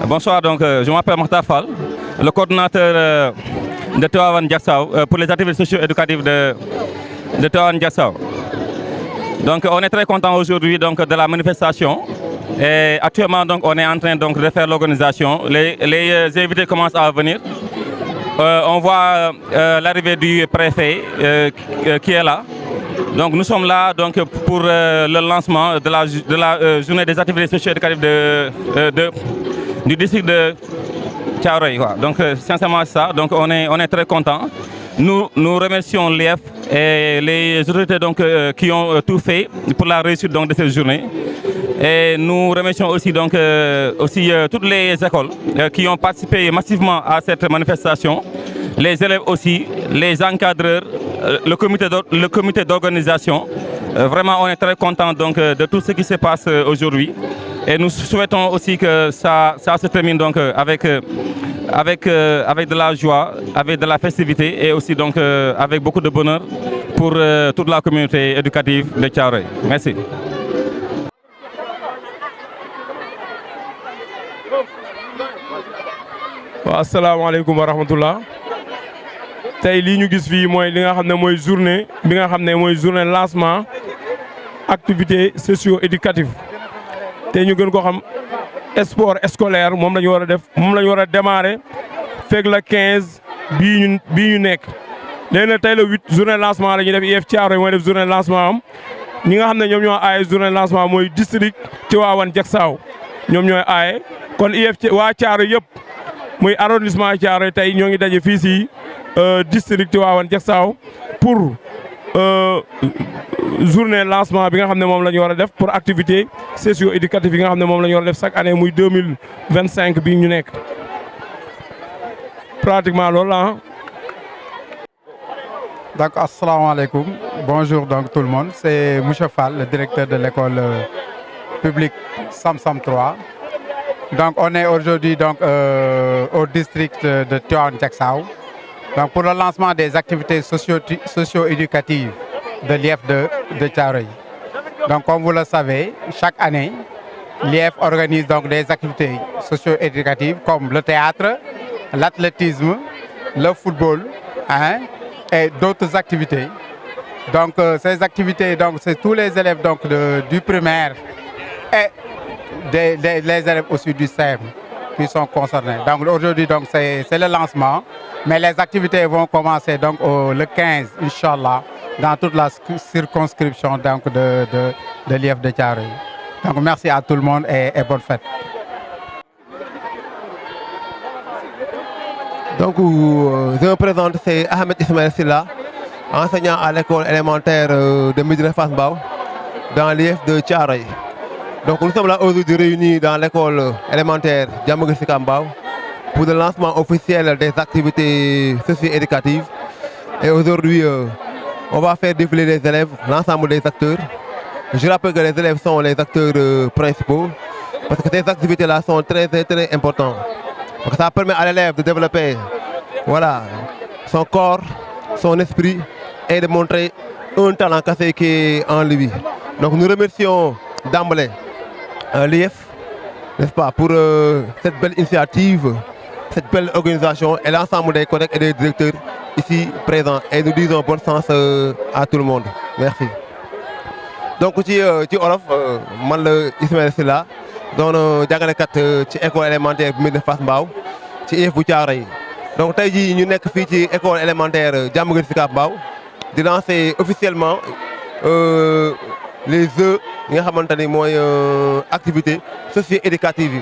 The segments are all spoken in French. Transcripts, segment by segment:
Bonsoir, donc je m'appelle Mokhtar Fall, le coordonnateur de Tivaouane Diacksao pour les activités socio-éducatives de Tivaouane Diacksao. Donc on est très content aujourd'hui donc de la manifestation et actuellement donc on est en train donc de faire l'organisation. Les invités commencent à venir. On voit l'arrivée du préfet qui est là. Donc nous sommes là donc pour le lancement de la journée des activités socio-éducatives du district de Thiaroye. Donc sincèrement c'est ça. Donc on est très content. Nous remercions l'IEF et les autorités donc qui ont tout fait pour la réussite donc de cette journée. Et nous remercions aussi donc toutes les écoles qui ont participé massivement à cette manifestation, les élèves aussi, les encadreurs, le comité d'organisation. Vraiment on est très content donc de tout ce qui se passe aujourd'hui. Et nous souhaitons aussi que ça se termine donc avec de la joie, avec de la festivité et aussi donc avec beaucoup de bonheur pour toute la communauté éducative de Thiaroye. Merci. Asalaamaaleykum wa rahmatullah. Tey lii ñu gis fii mooy li nga xam ne mooy journée bi nga xam ne mooy journée lancement activité socio-éducative te ñu gën ko xam sport scolaire moom la ñu war a def moom la ñu war a démarrer fekk la 15 bii ñu nekk. léegi nag tey la 8 journée lancement la ñuy def IEF Thiaroye mooy def journée lancement am ñi nga xam ne ñoom ñoo aaye journée lancement mooy district Tivaouane Diacksao ñoom ñooy aaye kon IEF waa Thiaroye yëpp muy arrondissement Thiaroye tey ñoo ngi daje fii si district Tivaouane Diacksao pour journée lancement bi nga xam ne moom la ñu war a def pour activité socio-éducative yi nga xam ne moom la ñu war a def chaque année muy 2025 bii ñu nekk pratiquement loolu la. Donc asalaamaaleykum, bonjour donc tout le monde, c'est Moussa Fall, le directeur de l'école publique Samsam 3. Donc on est aujourd'hui donc au district de Tivaouane Diacksao. Donc pour le lancement des activités socio-éducatives de l'IEF de Thiaroye. Donc comme vous le savez, chaque année, l'IEF organise donc des activités socio-éducatives comme le théâtre, l'athlétisme, le football, et d'autres activités. Donc ces activités, donc c'est tous les élèves donc du primaire et les élèves aussi du CEM qui sont concernés. Donc aujourd'hui donc c'est le lancement, mais les activités vont commencer donc le 15 Inch'Allah dans toute la circonscription donc de l'IEF de Thiaroye. Donc merci à tout le monde et bonne fête. Donc, je me présente, c'est Ahmed Ismaël Silla, enseignant à l'école élémentaire de Médina Fass Mbao, dans l'IEF de Thiaroye. Donc, nous sommes là aujourd'hui réunis dans l'école élémentaire Diamaguène Sicap Mbao pour le lancement officiel des activités socio-éducatives. Et aujourd'hui, on va faire défiler les élèves, l'ensemble des acteurs. Je rappelle que les élèves sont les acteurs principaux parce que ces activités-là sont très importantes. Parce que ça permet à l'élève de développer son corps, son esprit et de montrer un talent cassé qui est en lui. Donc nous remercions d'emblée l'IEF, n'est-ce pas, pour cette belle initiative, cette belle organisation et l'ensemble des collègues et des directeurs ici présents. Et nous disons bon sens à tout le monde. Merci. Donc ci olof man la Ismaël Silla doon jàngalekat ci école élémentaire bu Médina Fass Mbao ci IEF bu Thiaroye. Donc tey jii ñu nekk fii ci école élémentaire Diamaguène Sicap Mbao di lancer officiellement les œufs yi nga xamante ni mooy activité socio-éducative yi.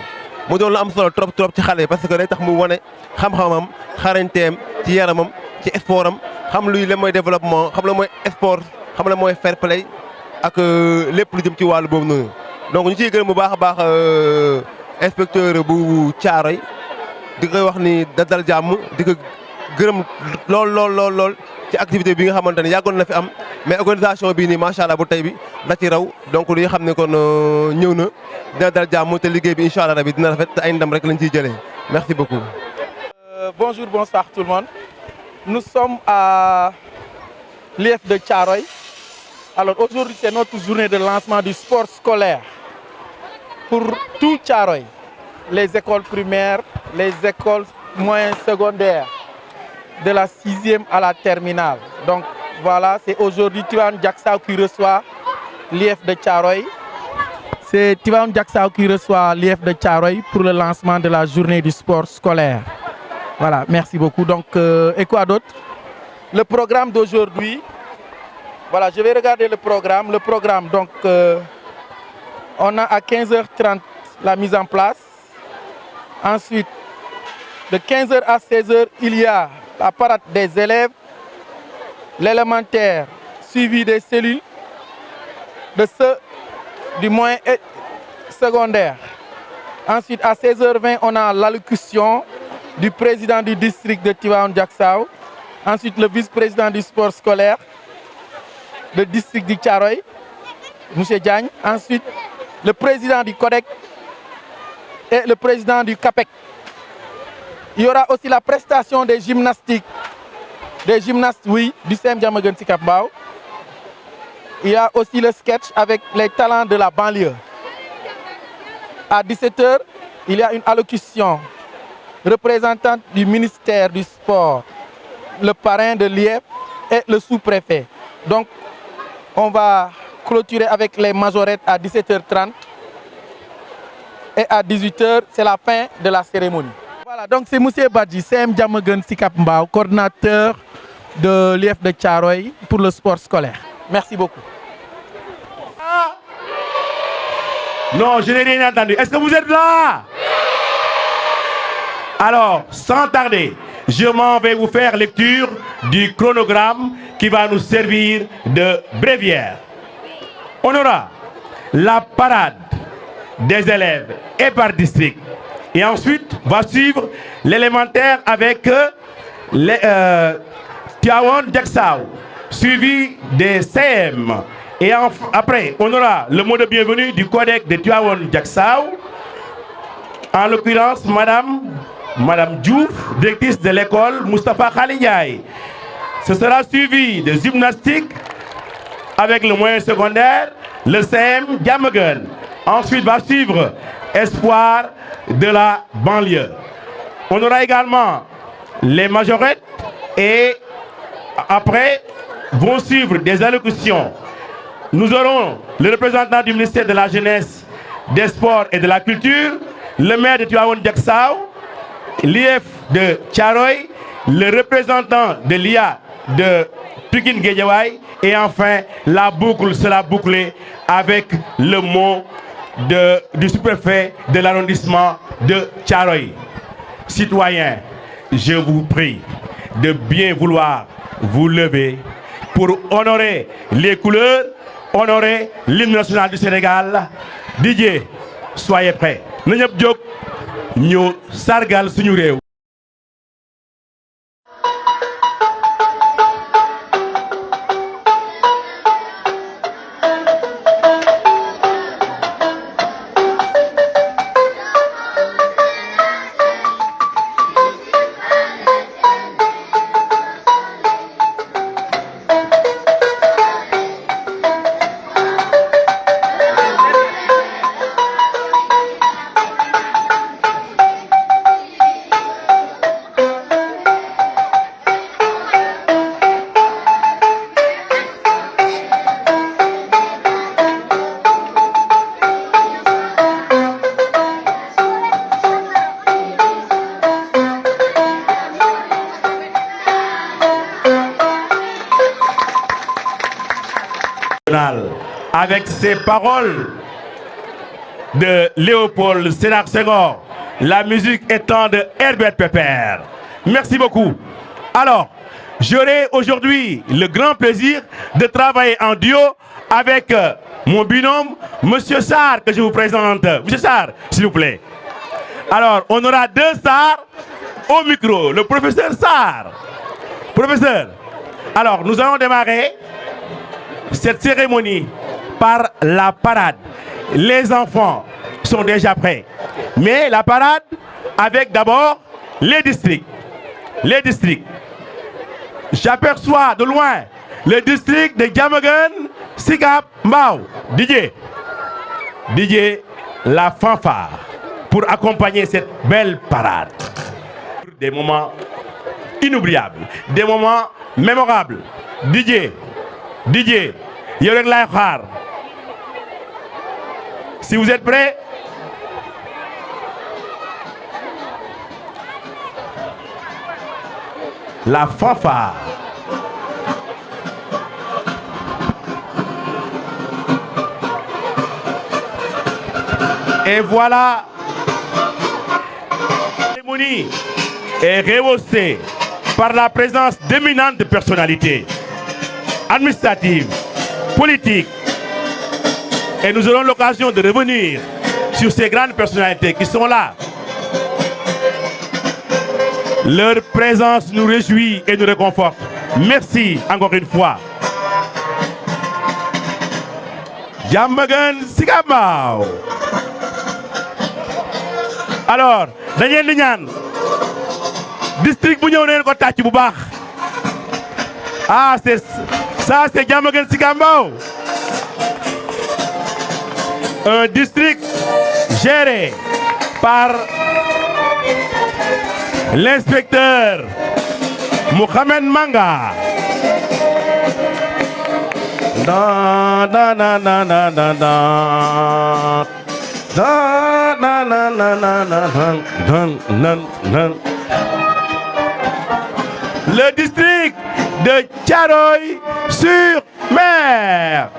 mu doon lu am solo trop ci xale parce que day tax mu wane xam-xamam xarañteem ci yaramam ci sportam xam luy la mooy développement xam la mooy sport xam la mooy fair play ak lépp lu jëm ci wàllu boobu noonu. donc ñu ciy gërëm bu baax a baax inspecteur bu Thiaroye di koy wax ni dal jàmm di ko gërëm lool ci activité bi nga xamante ne yàggoon na fi am mais organisation bii nii macha allah bu tey bi da ci raw donc li nga xam ne kon ñëw na dina dal jàmm te liggéey bi incha allah rabi dina rafet te ay ndam rek lañ ciy jëlee merci beaucoup. Bonjour, bonsoir tout le monde. Nous sommes à l'IEF de Thiaroye. Alors aujourd'hui c'est notre journée de lancement du sport scolaire. pour tout Thiaroye, les écoles primaires, les écoles moyennes secondaires, de la 6e à la terminale. Donc voilà, c'est aujourd'hui Tivaouane Diacksao qui reçoit l'IF de Thiaroye. C'est Tivaouane Diacksao qui reçoit l'IF de Thiaroye pour le lancement de la journée du sport scolaire. Voilà, merci beaucoup. Donc, et quoi d'autre? Le programme d'aujourd'hui, voilà, je vais regarder le programme. Le programme, donc, on a à 15h30 la mise en place. Ensuite, de 15h à 16h, il y a la parade des élèves, l'élémentaire suivi des cellules, de ceux du moyen et secondaire. Ensuite, à 16h20, on a l'allocution du président du district de Tivaouane Diacksao. Ensuite, le vice-président du sport scolaire, le district du Thiaroye, M. Diagne. Ensuite, le président du CODEC et le président du CAPEC. Il y aura aussi la prestation des gymnastiques, oui, du CM Diamaguène Sicap Mbao. Il y a aussi le sketch avec les talents de la banlieue. À 17h, il y a une allocution représentante du ministère du Sport, le parrain de l'IEF et le sous-préfet. Donc, on va clôturer avec les majorettes à 17h30. Et à 18h, c'est la fin de la cérémonie. Voilà, donc c'est M. Badji, CM Diamaguène Sicap Mbao, coordinateur de l'IF de Thiaroye pour le sport scolaire. Merci beaucoup. Non, je n'ai rien entendu. Est-ce que vous êtes là? Alors, sans tarder, je m'en vais vous faire lecture du chronogramme qui va nous servir de bréviaire. On aura la parade des élèves et par district. Et ensuite, va suivre l'élémentaire avec Tivaouane Diacksao, suivi des CM. Et après, on aura le mot de bienvenue du codec de Tivaouane Diacksao, en l'occurrence Madame Diouf, directrice de l'école Moustapha Khalidjaï. Ce sera suivi de gymnastique avec le moyen secondaire, le CM Diamaguène. Ensuite va suivre Espoir de la banlieue. On aura également les majorettes et après vont suivre des allocutions. Nous aurons le représentant du ministère de la Jeunesse, des Sports et de la Culture, le maire de Tivaouane Diacksao, l'IF de Thiaroye, le représentant de l'IA de Pikine Guédiawaye et enfin la boucle sera bouclée avec le mot du sous-préfet de l'arrondissement de Thiaroye. Citoyens, je vous prie de bien vouloir vous lever pour honorer les couleurs, honorer l'hymne national du Sénégal. Didier, soyez prêts. Na ñëpp jóg ñu sargal suñu réew. Avec ces paroles de Léopold Sédar Senghor, la musique étant de Herbert Pepper. Merci beaucoup. Alors, j'aurai aujourd'hui le grand plaisir de travailler en duo avec mon binôme, Monsieur Sarr, que je vous présente. Monsieur Sarr, s'il vous plaît. Alors, on aura deux Sarr au micro. Le professeur Sarr. Professeur, alors nous allons démarrer cette cérémonie par la parade. Les enfants sont déjà prêts. Mais la parade avec d'abord les districts. Les districts. J'aperçois de loin le district de Diamaguène Sicap Mbao. Didier, la fanfare pour accompagner cette belle parade. Des moments inoubliables, des moments mémorables. DJ, yow rek laay xaar. Si vous êtes prêts, la fanfare. Et voilà, la cérémonie est rehaussée par la présence d'éminentes personnalités administratives, politiques. Et nous aurons l'occasion de revenir sur ces grandes personnalités qui sont là. Leur présence nous réjouit et nous réconforte. Merci encore une fois. Diamaguène Sicap Mbao. Alors dañ leen di ñaan district bu ñëw neen ko tàcc bu baax. Ah c'est Diamaguène Sicap Mbao. Un district géré par l'inspecteur Mohamed Manga. Le district de Thiaroye-sur-Mer.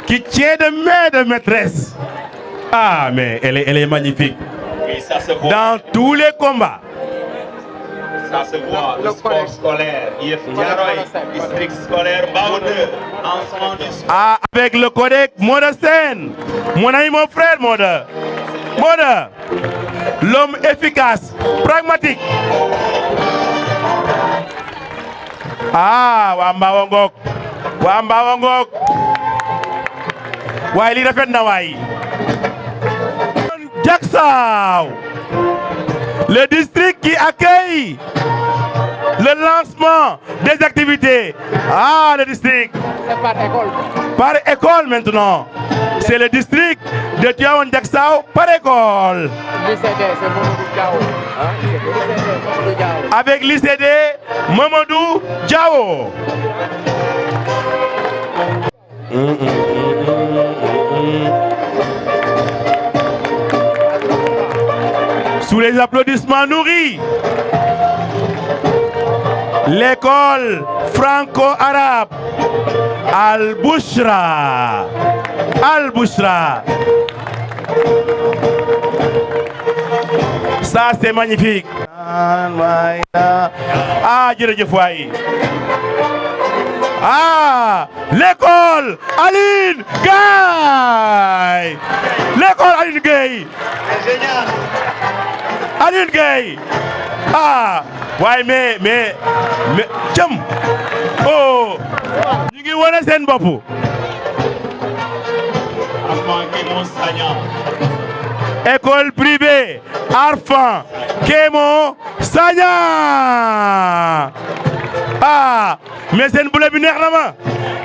Qui tient de main de maîtresse. Ah, mais elle est magnifique. Oui, ça se voit. Dans tous les combats. Ça se voit, le sport scolaire. IF Thiaroye, district scolaire Mbao 2, lancement du sport. Ah, avec le codec Moda Sène. Mon ami, mon frère Moda. Moda, l'homme efficace, pragmatique. Ah, waa Mbao ngoog. Waa Mbao ngoog. Waaye lii rafet na waay. Diacksao, le district qui accueille le lancement des activités. Ah, le district. C'est par école. Par école maintenant. C'est le district de Tivaouane Diacksao par école. L'ICD, c'est Mamadou Diao. Hein? L'ICD, Mamadou Diao. Avec l'ICD Mamadou Diao. Sous les applaudissements nourris, l'école franco-arabe Al-Bouchra. Al-Bouchra. Ça, c'est magnifique. Ah, jërëjëf waay. Ah, l'école Aline Gueye. L'école Aline Gueye. Génial. Aline Gueye. Ah, waaye mais jëm. Oh, ñu ngi wane seen bopp. École privée Arfan Kémo Sagna. Ah, mais seen bule bi neex na ma.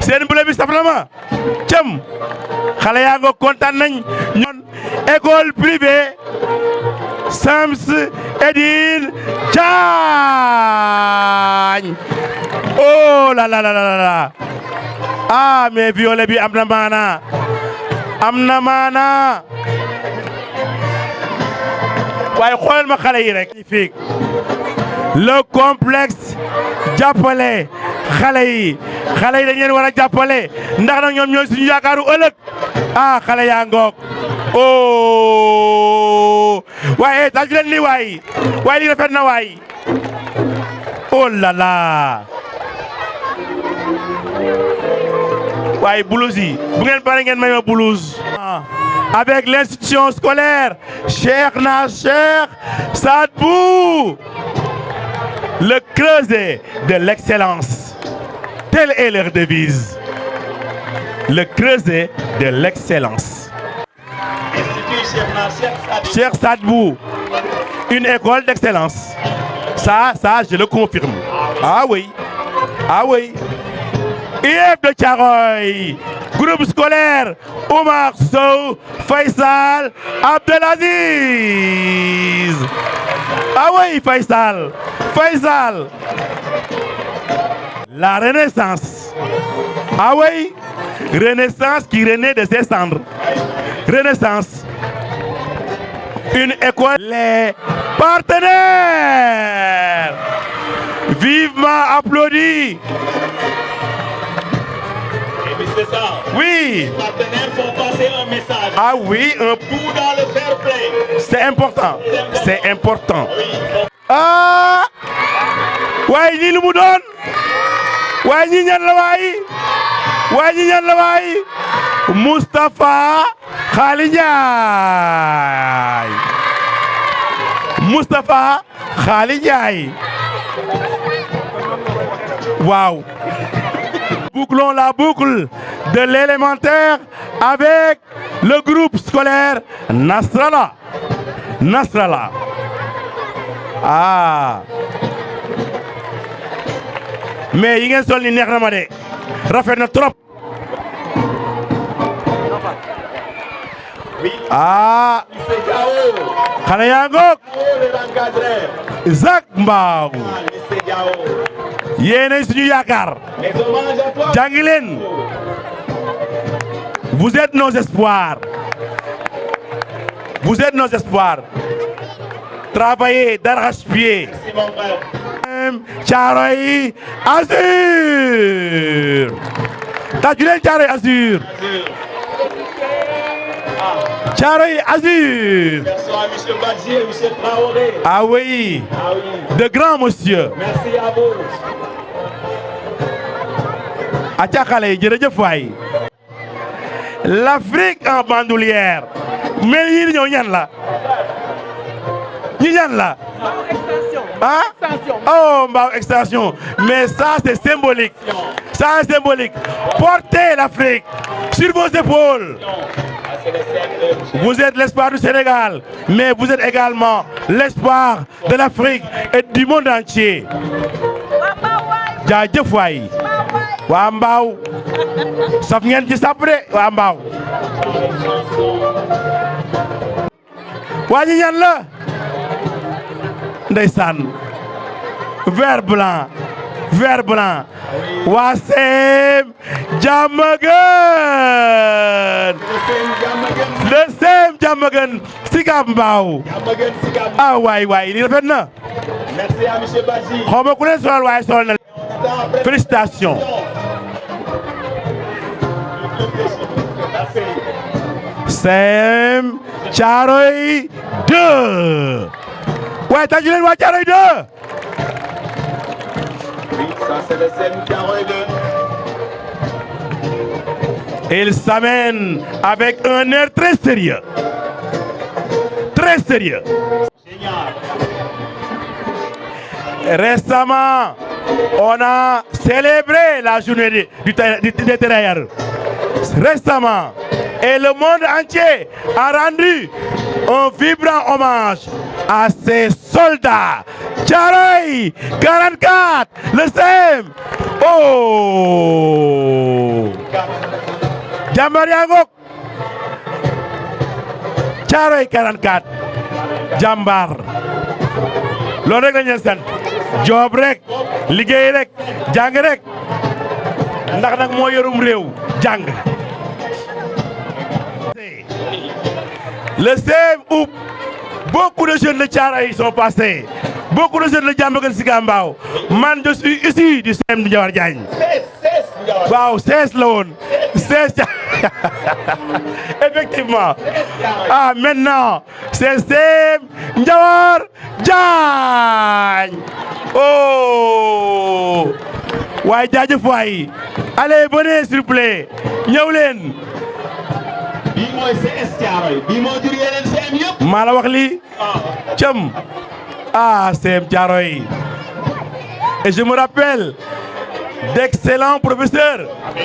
Seen bule bi saf na ma. Cëm. Xale yaa nga kontaan nañ. Ñoon école privée Sams Edine Diagne. Oh là là là là là. Ah, mais violet bi am na maana. Am na maana. waaye xoolal ma xale yi rek. Le complexe jàppale xale yi dañ leen war a jàppale ndax nag ñoom ñooy suñu yaakaaru ëllëg. Ah, xale yaa ngoog. Oh, waaye daal di leen lii waay lii rafet na waay. Oh là là. waaye blouse yi bu ngeen pare ngeen may ma blouse. Avec l'institution scolaire Cheikhna Cheikh Sadbou, le creuset de l'excellence. Telle est leur devise. Le creuset de l'excellence. Cheikh Sadbou, une école d'excellence. Ça, je le confirme. Ah oui, ah oui. IEF de Thiaroye, groupe scolaire Omar Sow, Faisal Abdelaziz. Ah oui, Faisal. La Renaissance. Ah oui, Renaissance qui renaît de ses cendres. Renaissance. Une école. Les partenaires. Vivement applaudis. Oui. Les partenaires font passer un message. Ah oui, Tout dans le fair play. c'est important. C'est important. Ah. waaye ñii lu mu doon. waaye ñii ñan la waay. Moustapha Khali Ndiaye. Moustapha Khali Ndiaye. Waaw. Bouclons la boucle de l'élémentaire avec le groupe scolaire Nasrallah. Ah. Mais yi ngeen sol ni neex na ma de rafet na trop. Ah. Xale yaa ngoog. Zak Mbaaw. Yéenay suñu yaakaar. Jàngi leen. Vous êtes nos espoirs. Travaillez d'arrache-pied. Thiaroye Azur. Tàccu leen Thiaroye Azur. Thiaroye Azur. Ah oui. De grands monsieur. Merci à vous. Aca xale yi jërëjëf waay. L'Afrique en bandoulière. Mais yii ñoo ñan la. ñi ñan la. Ah? Oh, Mbao extension. Mais ça c'est symbolique. Portez l'Afrique sur vos épaules. Vous êtes l'espoir du Sénégal, mais vous êtes également l'espoir de l'Afrique et du monde entier. Jaajëf waay. Waa Mbao. Saf ngeen ci sàpp de waa Mbao. Waa ñi ñan la. Ndeysaan. Vert blanc. Waa Sem Diamaguène. Le Sem Diamaguène Sicap Mbao. Ah waay lii rafet na. Merci à monsieur Badji. Xaw ma ku leen solal waaye solal na. Félicitations. Sem Thiaroye 2. waaye tàccu leen waa Thiaroye 2. Ça c'est le Sem Thiaroye 2. Il s'amène avec un air très sérieux. Génial. Récemment, on a célébré la journée des travailleurs. Récemment, et le monde entier a rendu un vibrant hommage à ces soldats. Thiaroye 44, le Sem. Oh. Jàmbaar yaa ngoog. Thiaroye 44. Jàmbaar. Loolu rek la ñu sant. Joob rek, liggéey rek, jàng rek. Ndax nag moo yorum réew, jàng. Le Sem où beaucoup de jeunes de Thiaroye sont passés. Beaucoup de jeunes de Diamaguène Sicap Mbao. Man je suis issu du Sem Ndiawar Diagne. Waaw 16 la woon. 16 effectivement. Ah maintenant c'est Sem Ndiawar Diagne. Oh. Waay jaajëf waay. Allez venez s'il vous plaît. Ñëw leen. Bii mooy CS Thiaroye. Bii moo jur yeneen Sem yëpp. Maa la wax lii. Cëm. Ah, Sem Thiaroye. Et je me rappelle d'excellents professeurs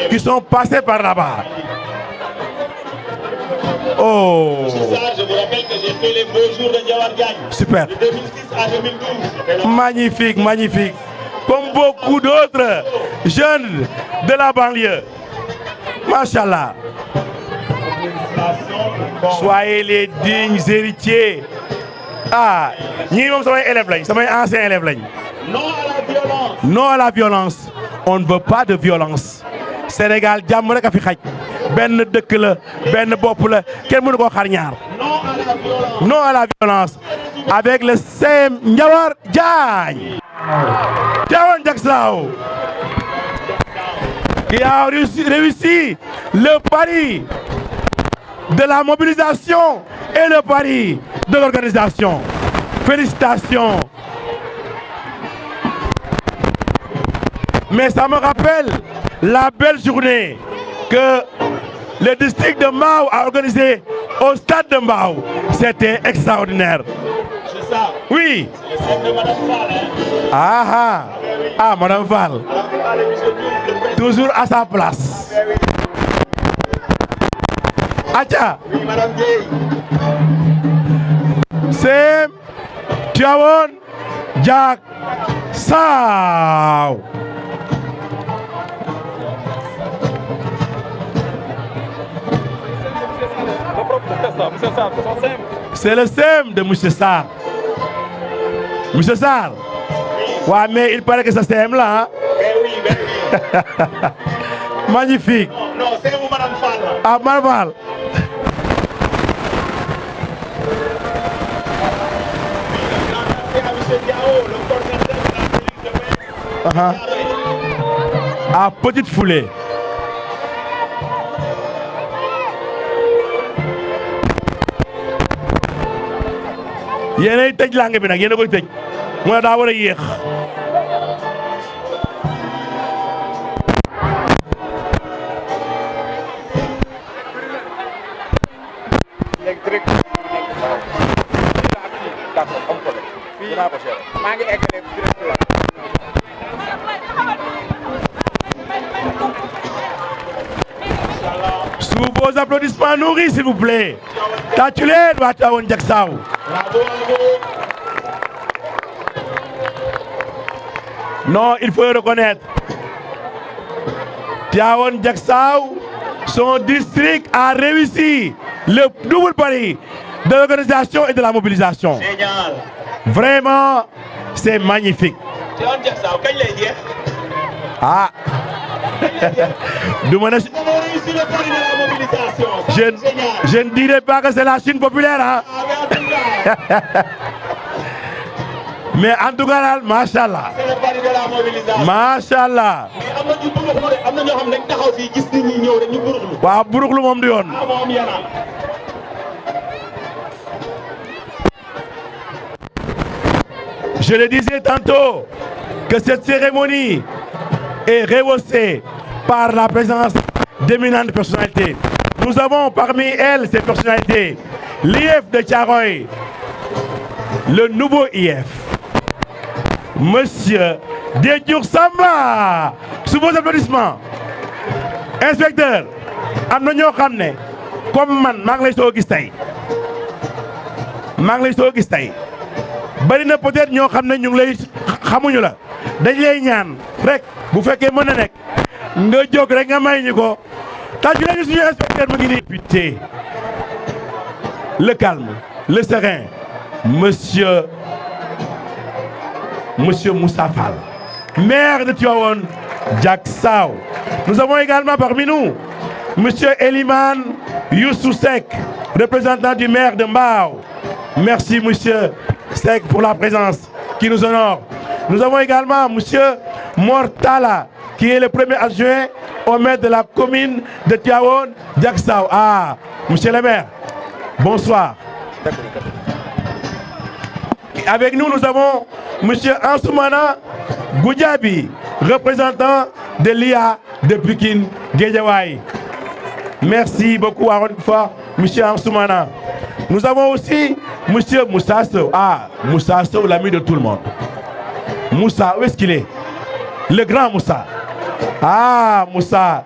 qui sont passés par là-bas. Oh. C'est ça, je vous rappelle que j'ai fait les beaux jours de Ndiawar Diagne. Super. De 2006 à 2012. Magnifique. comme beaucoup d'autres jeunes de la banlieue. Machallah. Soyez les dignes héritiers. Ah, ñii moom samay élèves lañ, samay anciens élèves lañ. Non à la violence. Non à la violence. On ne veut pas de violence. Sénégal jàmm rek a fi xaj. benn dëkk la, benn bopp la, kenn mënu koo xar ñaar. Non à la violence. Non à la violence. Avec le CM Ndiawar Diagne. Tivaouane Diacksao. Qui a réussi le pari de la mobilisation et le pari de l'organisation. Félicitations. Mais ça me rappelle la belle journée que le district de Mbao a organisée au stade de Mbao. C'était extraordinaire. C'est ça. Oui. Le chef de Madame Fall. Hein. Ah, Madame Fall. Toujours à sa place. Acha. Oui, Madame Gueye. C'est Tivaouane Diacksao. C'est le SEM de M. Sarr. M. Sarr. Ouais, mais il paraît que ce SEM-là. Hein? Oui. Magnifique. Non, c'est vous, Madame Fall. Ah, Madame Fall. C'est à M. Diao, le coordinateur de la police de main. À petite foulée. Yéenay tëj langue bi nag yéen a koy tëj mooy daa war a yéex. Sous vos applaudissements nourris, s'il vous plaît. Tàccu leen waa Tivaouane Diacksao. Non, il faut le reconnaître. Tivaouane Diacksao, son district a réussi le double pari de l'organisation et de la mobilisation. Génial. Vraiment, c'est magnifique. Tivaouane Diacksao, kañ lay jeex. Ah. Du ma ne. Nous avons réussi le pari de la mobilisation. Je ne dirais pas que c'est la Chine populaire, hein. Mais en tout cas daal macha allah. C'est le pari de la mobilisation. Macha allah. Mais am na ñu buruxlu de, am na ñoo xam ne dañ taxaw fii gis nit ñi ñëw rek ñu buruxlu. waaw buruxlu moom du yoon. Ah moom yana. Je le disais tantôt que cette cérémonie est rehaussée par la présence d'éminentes personnalités. Nous avons parmi elles ces personnalités l'IF de Thiaroye, le nouveau IF, Monsieur Dédiour Samba. Sous vos applaudissements. Inspecteur, am na ñoo xam ne comme man maa ngi lay soo gis tey bari na peut-être ñoo xam ne ñu ngi lay xamuñu la dañ lay ñaan rek bu fekkee mën na nekk nga jóg rek nga may ñu ko tàccu nañu suñu inspecteur mu ngi nii. Député, le calme, le serein, Monsieur Moussa Fall, maire de Tivaouane Diacksao. Nous avons également parmi nous Monsieur Eliman Youssou Seck, représentant du maire de Mbao. Merci Monsieur Seck pour la présence qui nous honore. Nous avons également Monsieur Mortala, qui est le premier adjoint au maire de la commune de Tivaouane Diacksao. Ah, Monsieur le maire, bonsoir. Et avec nous, nous avons Monsieur Ansoumana Goudiaby, représentant de l'IA de Pikine Guédiawaye. Merci beaucoup encore une fois, Monsieur Ansoumana. Nous avons aussi Monsieur Moussa Sow. Ah, Moussa Sow, l'ami de tout le monde. Moussa, où est-ce qu'il est? Le grand Moussa. Ah, Moussa,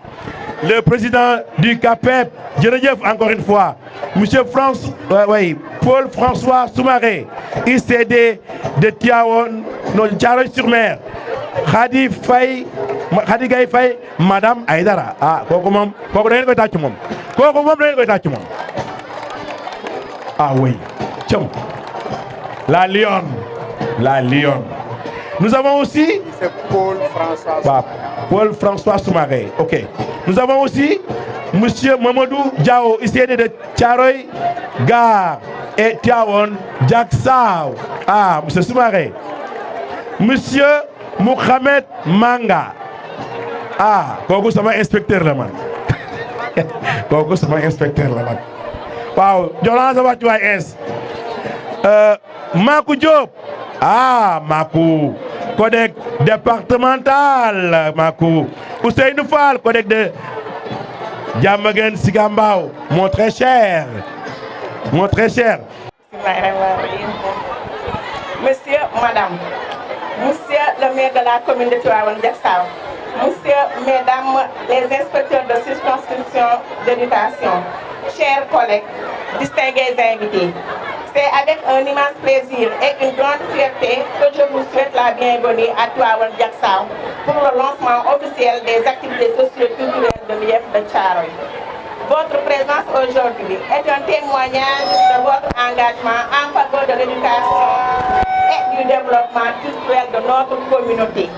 le président du CAPEP. Jërëjëf encore une fois. Monsieur Paul François Soumaré, ICD de Tivaouane, Thiaroye-sur-Mer. Khady Faye Khady Gaye Faye madame Aïdara ah kooku moom kooku da ngeen koy tàcc moom kooku moom da ngeen koy tàcc moom ah oui tiens la lionne nous avons aussi C'est Paul François. bah, Paul François Soumaré ok nous avons aussi monsieur Mamadou Diao ici de Thiaroye Gare et Tivaouane Diacksao ah monsieur Soumaré monsieur Mohamed Manga ah kooku sama inspecteur la man kooku sama inspecteur la man waaw jox sa wàccuwaay es Makou Diop ah Makou codec départemental Makou Ousseynou Fall codec de Diamaguène Sicap Mbao mon très cher Monsieur, madame, monsieur le maire de la commune de Tivaouane Diacksao, monsieur, mesdames, les inspecteurs de circonscription d'éducation, chers collègues, distingués invités, c'est avec un immense plaisir et une grande fierté que je vous souhaite la bienvenue à Tivaouane Diacksao pour le lancement officiel des activités socio-culturelles de l'IEF de Thiaroye. Votre présence aujourd'hui est un témoignage de votre engagement en faveur de l'éducation et du développement culturel de notre communauté.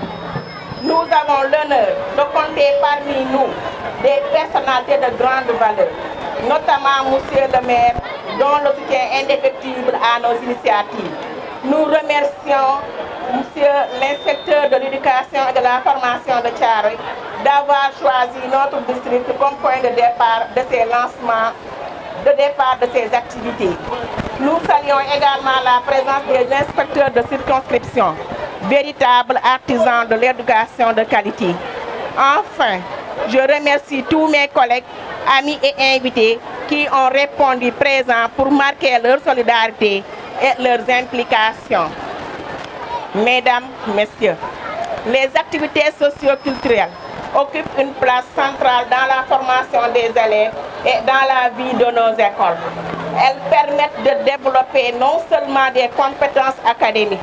Nous avons l'honneur de compter parmi nous des personnalités de grande valeur, notamment monsieur le maire, dont le soutien indéfectible à nos initiatives. Nous remercions monsieur l'inspecteur de l'éducation et de la formation de Thiaroye d'avoir choisi notre district comme point de départ de ces lancements, de départ de ces activités. Nous saluons également la présence des inspecteurs de circonscription, véritables artisans de l'éducation de qualité. Enfin, je remercie tous mes collègues, amis et invités qui ont répondu présents pour marquer leur solidarité et leurs implications. Mesdames, Messieurs, les activités socio-culturelles occupent une place centrale dans la formation des élèves et dans la vie de nos écoles. Elles permettent de développer non seulement des compétences académiques,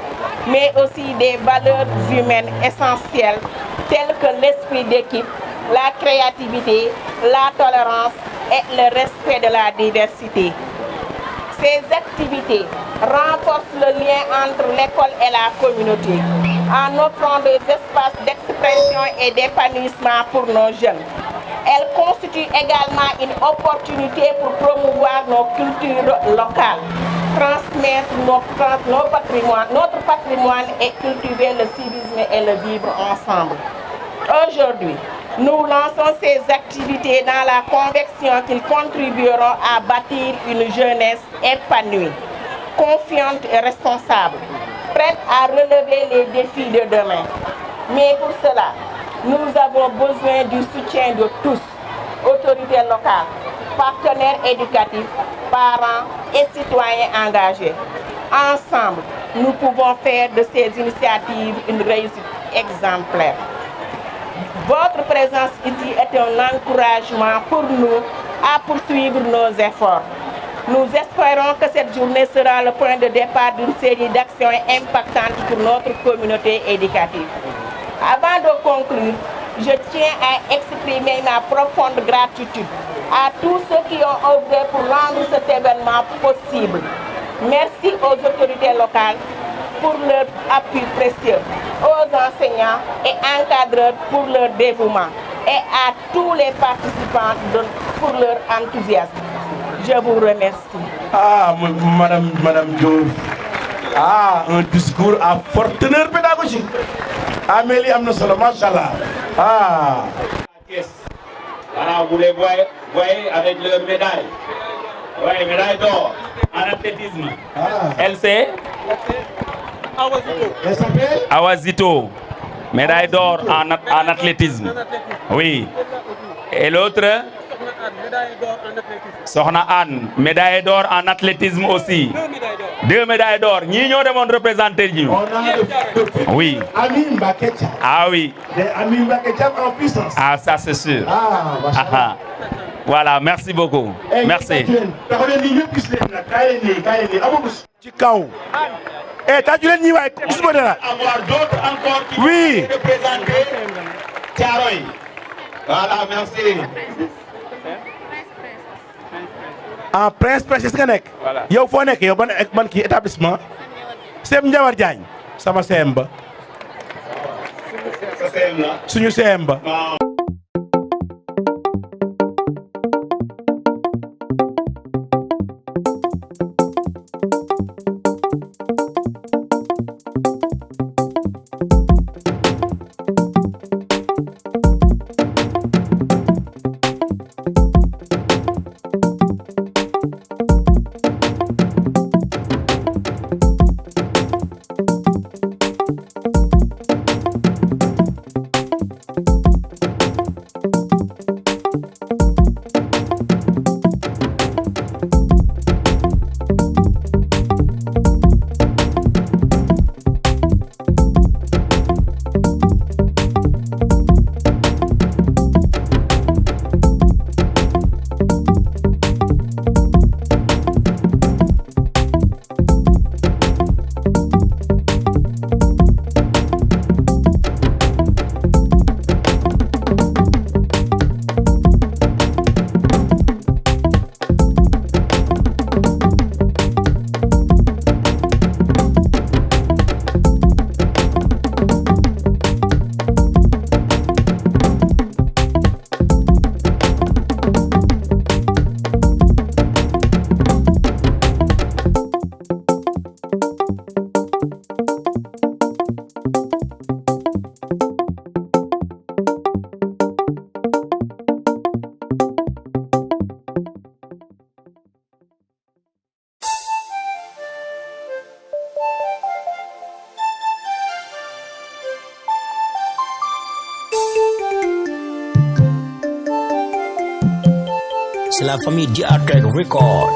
mais aussi des valeurs humaines essentielles telles que l'esprit d'équipe, la créativité, la tolérance et le respect de la diversité. Ces activités renforcent le lien entre l'école et la communauté en offrant des espaces d'expression et d'épanouissement pour nos jeunes. Elles constituent également une opportunité pour promouvoir nos cultures locales, transmettre notre patrimoine et cultiver le civisme et le vivre ensemble. Aujourd'hui, nous lançons ces activités dans la conviction qu'ils contribueront à bâtir une jeunesse épanouie, confiante et responsable, prête à relever les défis de demain. Mais pour cela, nous avons besoin du soutien de tous, autorités locales, partenaires éducatifs, parents et citoyens engagés. Ensemble, nous pouvons faire de ces initiatives une réussite exemplaire. Votre présence ici est un encouragement pour nous à poursuivre nos efforts. Nous espérons que cette journée sera le point de départ d'une série d'actions impactantes pour notre communauté éducative. Avant de conclure, je tiens à exprimer ma profonde gratitude à tous ceux qui ont œuvré pour rendre cet événement possible. Merci aux autorités locales pour leur appui précieux, aux enseignants et encadreurs pour leur dévouement et à tous les participants pour leur enthousiasme. Je vous remercie. Ah, Madame Diouf. Ah, un discours à forte teneur pédagogique. Amélie Amnosolo, machallah. Ah. Voilà, vous les voyez avec leur médaille. Oui, médaille d'or en athlétisme. Ah. Elle c'est Elle s'appelle Awazito, médaille d'or en athlétisme. Oui. Et l'autre Sohna Anne, médaille d'or en athlétisme aussi. 2 médailles d'or. Ñi ñoo demoon représenter ji. On a Oui. Amine Baketcha. Ah oui. Amine Baketcha en puissance. Ah, ça c'est sûr. Ah, Ah, voilà, merci beaucoup. Merci. Ci kaw Eh, t'as dû les nier avec avoir d'autres encore qui Oui. vont représenter Thiaroye. Voilà, merci. En prince c'est ce que nek. Yow fo nek yow ban ki établissement. Sem Ndiawar Diagne sama CM ba. Sa CM là. Suñu CM ba. C'est la famille Diatrek Record.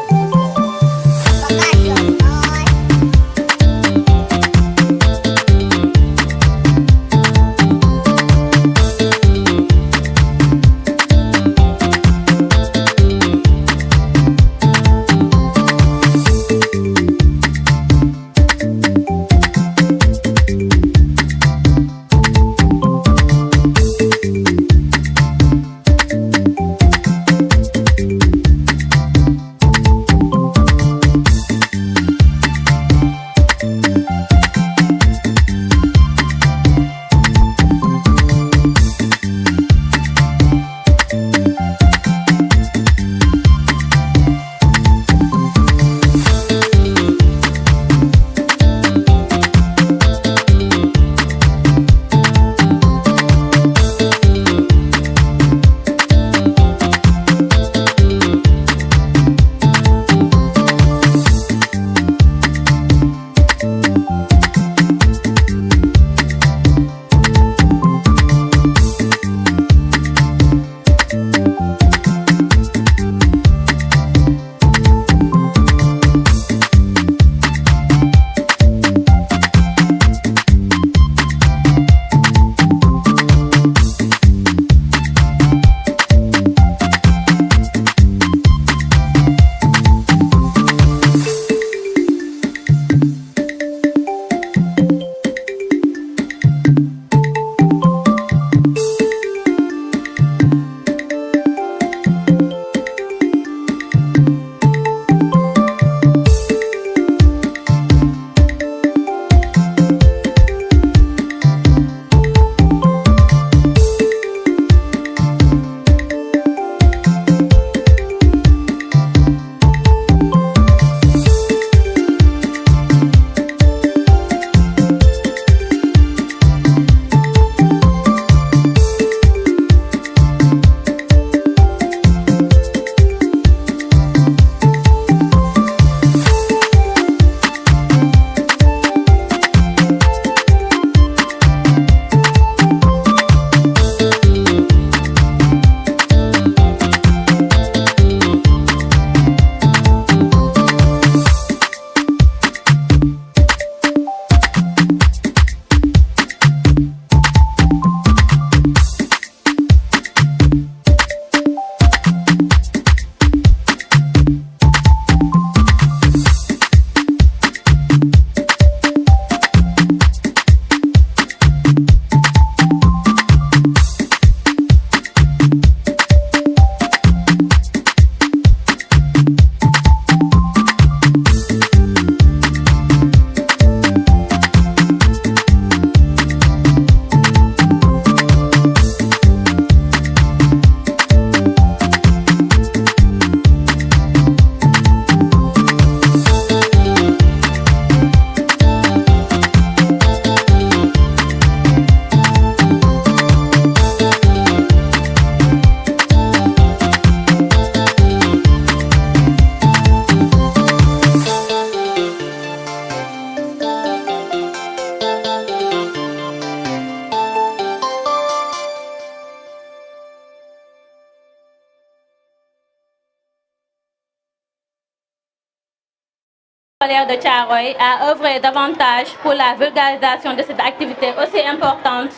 scolaire de Thiaroye à œuvrer davantage pour la vulgarisation de cette activité aussi importante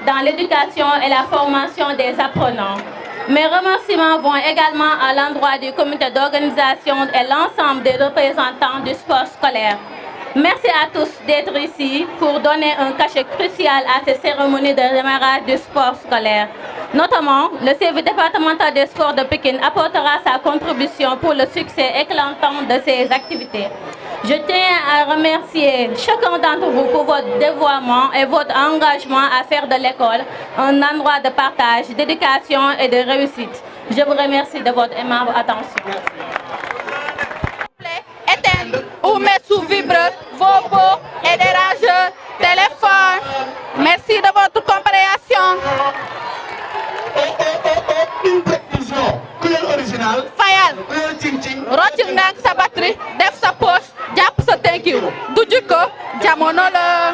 dans l'éducation et la formation des apprenants. Mes remerciements vont également à l'endroit du comité d'organisation et l'ensemble des représentants du sport scolaire. Merci à tous d'être ici pour donner un cachet crucial à ces cérémonies de démarrage du sport scolaire. Notamment, le service départemental des sports de Pékin apportera sa contribution pour le succès éclatant de ces activités. Je tiens à remercier chacun d'entre vous pour votre dévouement et votre engagement à faire de l'école un endroit de partage, d'éducation et de réussite. Je vous remercie de votre aimable attention. Éteindre ou mettre sous vibre vos beaux et dérangeux téléphones. Merci de votre compréhension. Une précision. Couleur originale. Fayal. Rocil nang sa batterie, def sa poche, jàpp sa thank you. Du jikko, jamono la.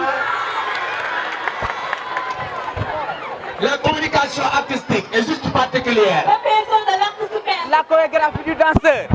La communication artistique est juste particulière. La chorégraphie du danseur.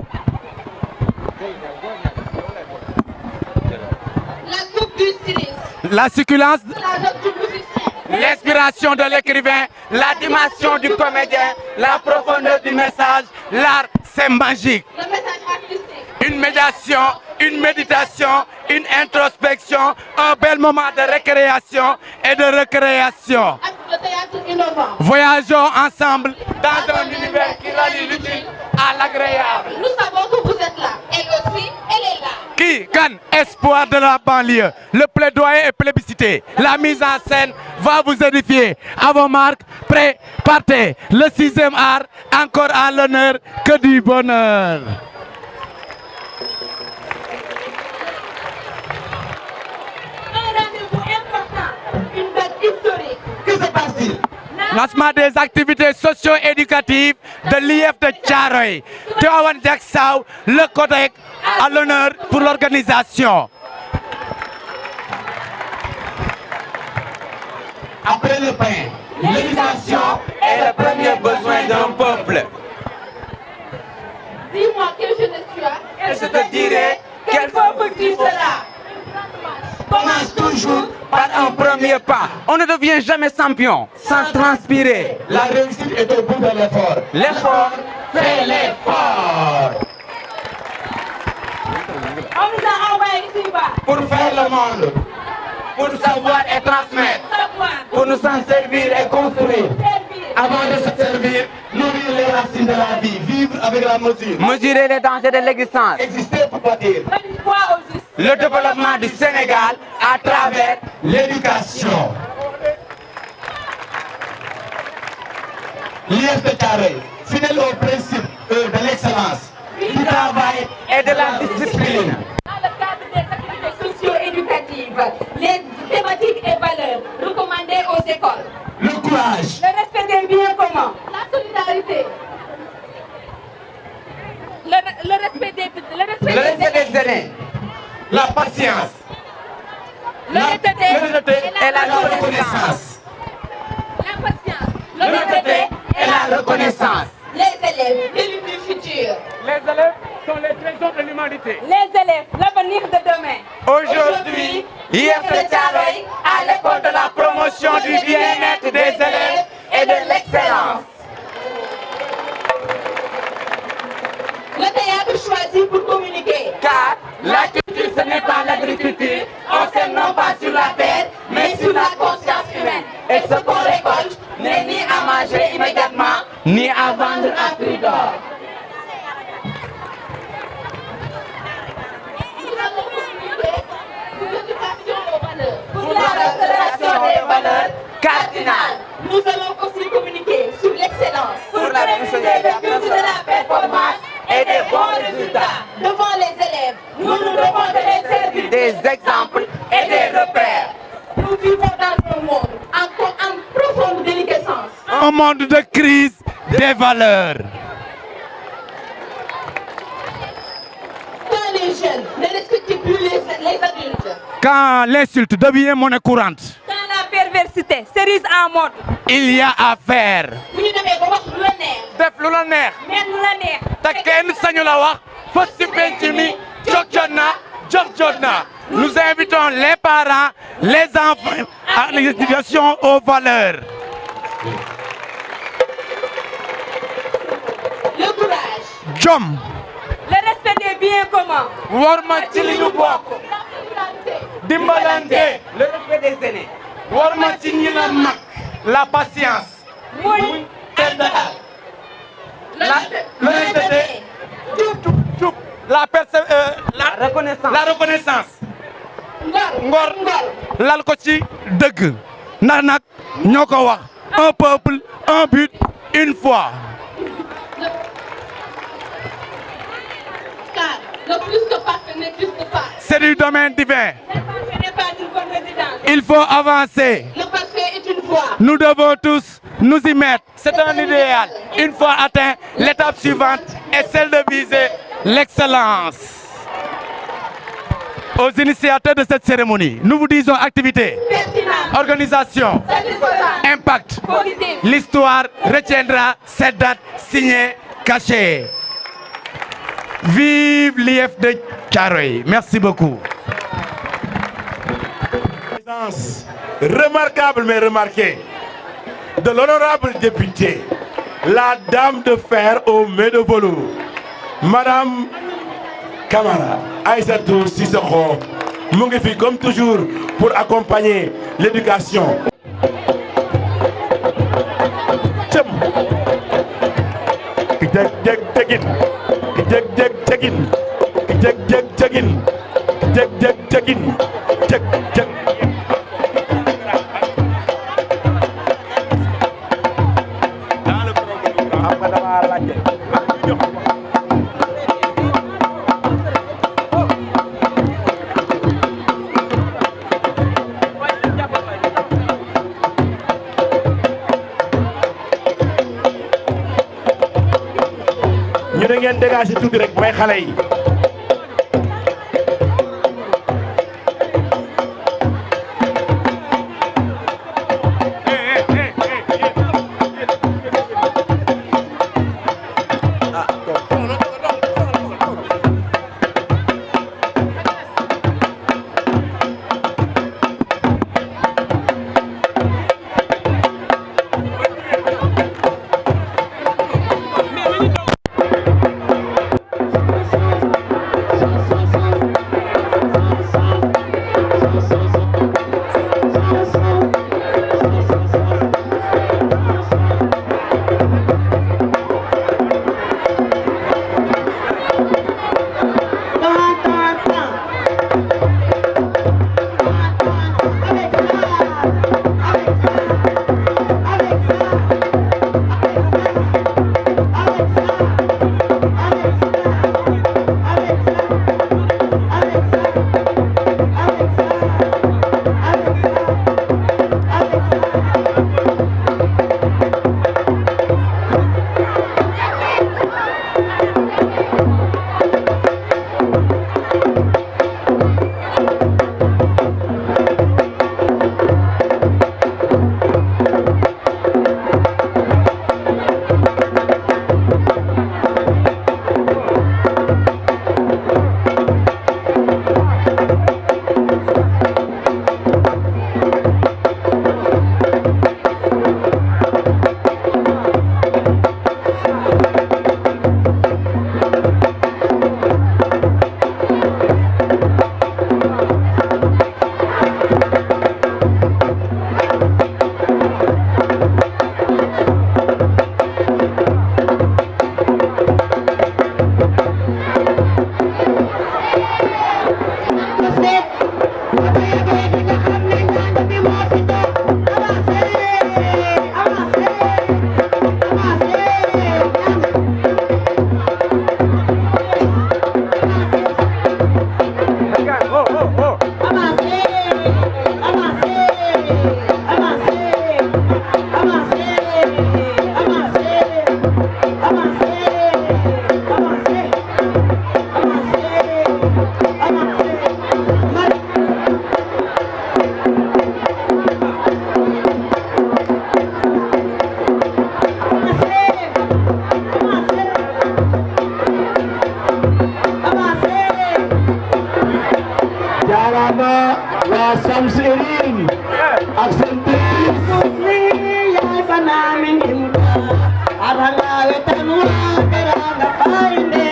La coupe du styliste. La succulence, La note du musicien. l'inspiration de l'écrivain, la dimension du comédien, la profondeur du message. L'art, c'est magique. Le message artistique. Une médiation, une méditation, une introspection, un bel moment de récréation et de recréation. Le théâtre innovant. Voyageons ensemble dans un univers qui rallie l'utile à l'agréable. Nous savons que vous êtes là. Elle aussi, elle est là. Qui gagne espoir de la banlieue? Le plaidoyer est plébiscité. La mise en scène va vous édifier. À vos marques, prêts, partez. Le 6e art, encore à l'honneur, que du bonheur. Un rendez-vous important. Une date historique. Que se passe-t-il? Lancement des activités socio-éducatives de l'IF de Thiaroye. Tivaouane Diacksao, le CODEC, à l'honneur pour l'organisation. Après le pain, l'éducation est le premier besoin d'un peuple. Dis-moi quelle jeunesse tu as. Et je te dirai quel peuple tu seras. commence toujours Par un premier pas. On ne devient jamais champion sans transpirer. La réussite est au bout de l'effort. L'effort, Fais l'effort On nous a envoyé ici-bas. pour faire le monde, pour savoir et transmettre, Savoir. pour nous en servir et construire. Servir. avant de se servir, nourrir les racines de la vie, vivre avec la mesure, Mesurer les dangers de l'existence. exister pour bâtir Donne foi aux juste. Le développement du Sénégal à travers l'éducation. L'IF de Thiaroye, fidèle au principe de l'excellence, du travail et de la discipline. Dans le cadre des activités socio-éducatives, les thématiques et valeurs recommandées aux écoles. le courage, Le respect des biens communs. La solidarité. Le respect des aînés. la patience, l'honnêteté et la reconnaissance. La patience. L'honnêteté et la reconnaissance. Les élèves, l'élite du futur. Les élèves sont les trésors de l'humanité. Les élèves, l'avenir de demain. Aujourd'hui, IF de Thiaroye à l'école de la promotion du bien-être des élèves et de l'excellence. Le théâtre choisi pour communiquer. Car la culture, ce n'est pas l'agriculture. On sème non pas sur la terre, mais sur la conscience humaine. Et ce qu'on récolte n'est ni à manger immédiatement, ni à vendre à prix d'or. Pour la restauration des valeurs cardinales. Nous allons aussi communiquer sur l'excellence. Pour la réussite le but de la performance et des bons résultats. Devant les élèves, nous nous devons de les servir Des exemples et des repères. Nous vivons dans un monde en profonde déliquescence. Un monde de crise des valeurs. Quand les jeunes ne respectent plus les adultes. Quand l'insulte devient monnaie courante, Quand la perversité s'érige en mode. il y a à faire. Bu ñu demee ba wax lu la neex. Def lu la neex. Mel lu la neex. te kenn sañu la wax fas ci penc mi jóg jot na Jotna. Nous invitons les parents, les enfants à l'éducation aux valeurs. Le courage. Jom. Le respect des biens communs. Warma ci li ñu bokk. Dimbalante. Le respect des aînés. Warma ci ñi la mag. La patience. Muy l'honnêteté. La reconnaissance. La reconnaissance. Ngor. Lal ko ci dëgg. Ndax nag ñoo ko wax. Un peuple, un but, une foi. Car le plus que parfait n'existe pas. C'est du domaine divin. Le parfait n'est pas une bonne résidence. Il faut avancer. Le parfait est une foi. Nous devons tous nous y mettre. C'est un idéal. Une fois atteint, l'étape suivante est celle de viser l'excellence. Aux initiateurs de cette cérémonie, nous vous disons activité, organisation, impact. L'histoire retiendra cette date signée, cachée. Vive l'IF de Thiaroye. Merci beaucoup. Présence remarquable mais remarquée de l'honorable député, la dame de fer au mains de velours, Madame Camara Aïssatou Sissoko mu ngi fi comme toujours pour accompagner l'éducation. Cëm ki jeg tegin ki jeg tegin ki jeg tegin ki jeg tegin jeg ñu ne ngeen dégager tuuti rek may xale yi. Samsirin ak seen ya banami nimka aranga wetanwa teranga painde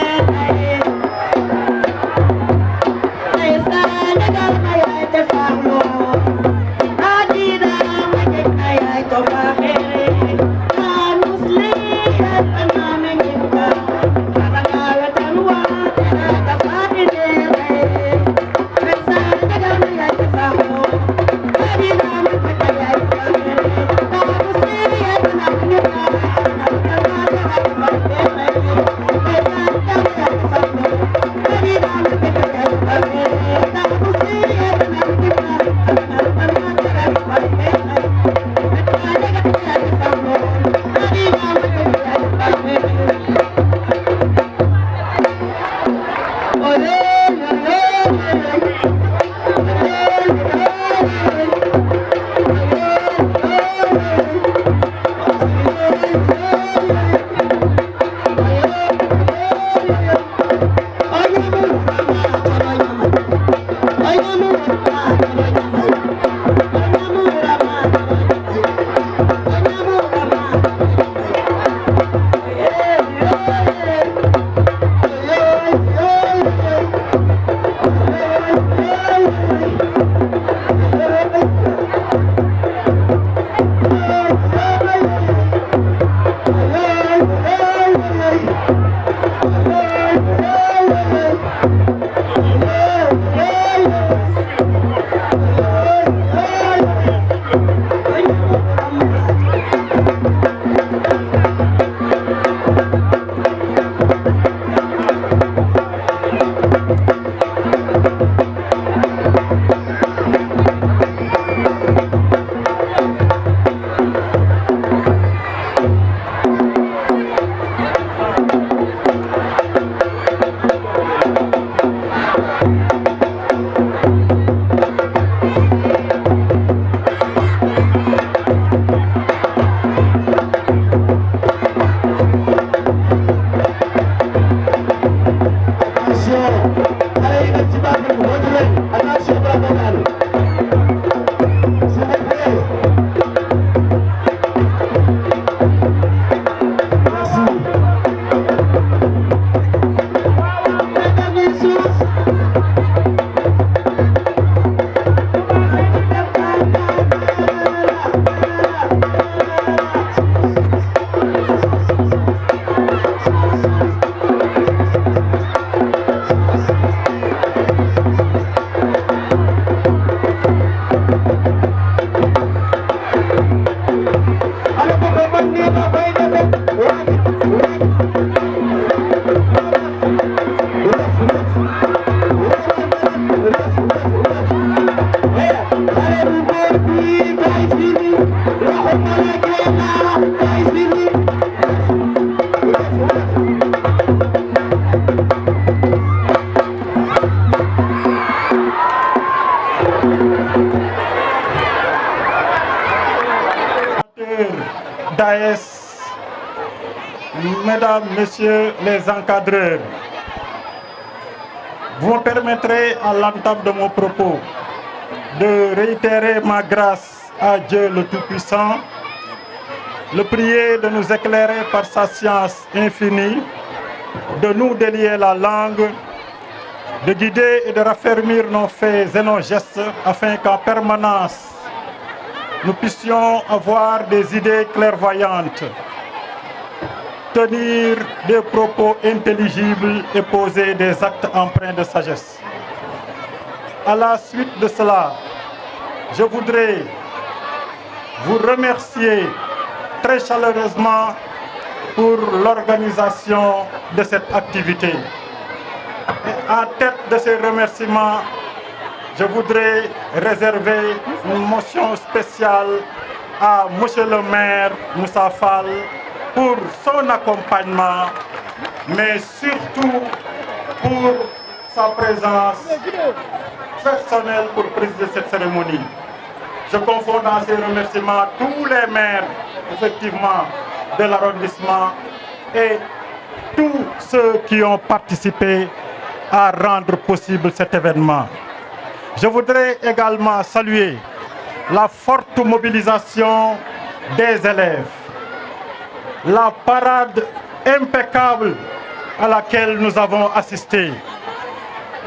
ay sa dagal may te famlo adina may ay to mahiri musli ya banami nimka aranga wetanwa teranga painde ay sa dagal may te famlo d'AS, mesdames, messieurs les encadreurs, vous me permettrez à l'entame de mon propos de réitérer ma grâce à Dieu le Tout-Puissant, le prier de nous éclairer par sa science infinie, de nous délier la langue, de guider et de raffermir nos faits et nos gestes afin qu'en permanence, nous puissions avoir des idées clairvoyantes, tenir des propos intelligibles et poser des actes empreints de sagesse. À la suite de cela, je voudrais vous remercier très chaleureusement pour l'organisation de cette activité. Et en tête de ces remerciements, je voudrais réserver une mention spéciale à Monsieur le maire Moussa Fall pour son accompagnement, mais surtout pour sa présence personnelle pour présider cette cérémonie. Je confonds dans ces remerciements tous les maires, effectivement, de l'arrondissement et tous ceux qui ont participé à rendre possible cet événement. Je voudrais également saluer la forte mobilisation des élèves, la parade impeccable à laquelle nous avons assisté.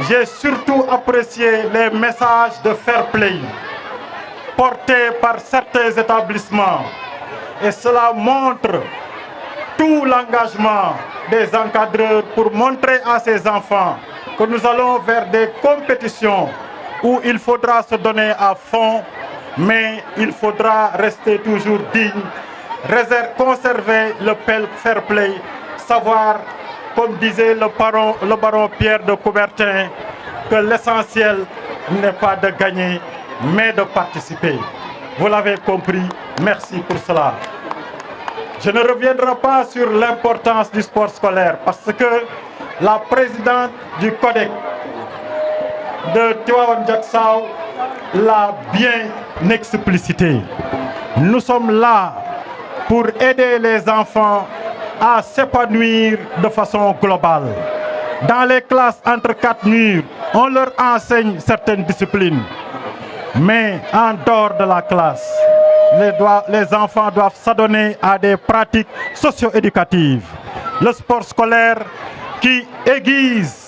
J'ai surtout apprécié les messages de fair play portés par certains établissements et cela montre tout l'engagement des encadreurs pour montrer à ces enfants que nous allons vers des compétitions où il faudra se donner à fond, mais il faudra rester toujours digne, conserver le fair play, savoir, comme disait le baron Pierre de Coubertin, que l'essentiel n'est pas de gagner, mais de participer. Vous l'avez compris, merci pour cela. Je ne reviendrai pas sur l'importance du sport scolaire parce que la présidente du CODEC de Tivaouane Diacksao l'a bien explicité. Nous sommes là pour aider les enfants à s'épanouir de façon globale. Dans les classes entre 4 murs, on leur enseigne certaines disciplines. Mais en dehors de la classe, les enfants doivent s'adonner à des pratiques socio-éducatives. Le sport scolaire qui aiguise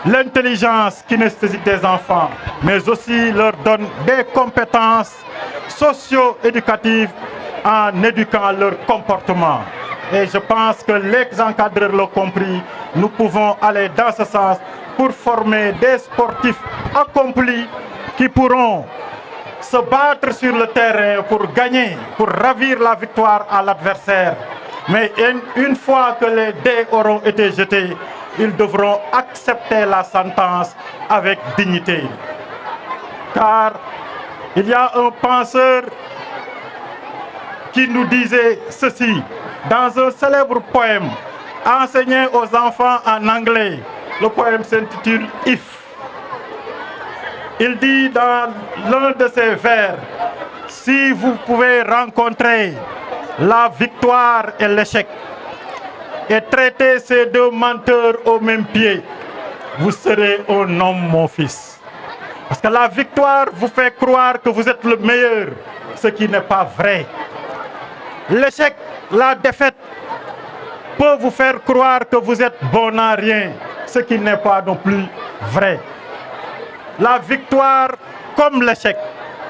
l'intelligence kinesthésique des enfants, mais aussi leur donne des compétences socio-éducatives en éduquant leur comportement. Et je pense que les encadreurs l'ont compris, nous pouvons aller dans ce sens pour former des sportifs accomplis qui pourront se battre sur le terrain pour gagner, pour ravir la victoire à l'adversaire. Mais une fois que les dés auront été jetés, ils devront accepter la sentence avec dignité. Car il y a un penseur qui nous disait ceci dans un célèbre poème enseigné aux enfants en anglais. Le poème s'intitule « If ». Il dit dans l'un de ses vers, si vous pouvez rencontrer la victoire et l'échec et traiter ces deux menteurs au même pied, vous serez un homme, mon fils. Parce que la victoire vous fait croire que vous êtes le meilleur, ce qui n'est pas vrai. L'échec, la défaite, peut vous faire croire que vous êtes bon à rien, ce qui n'est pas non plus vrai. La victoire comme l'échec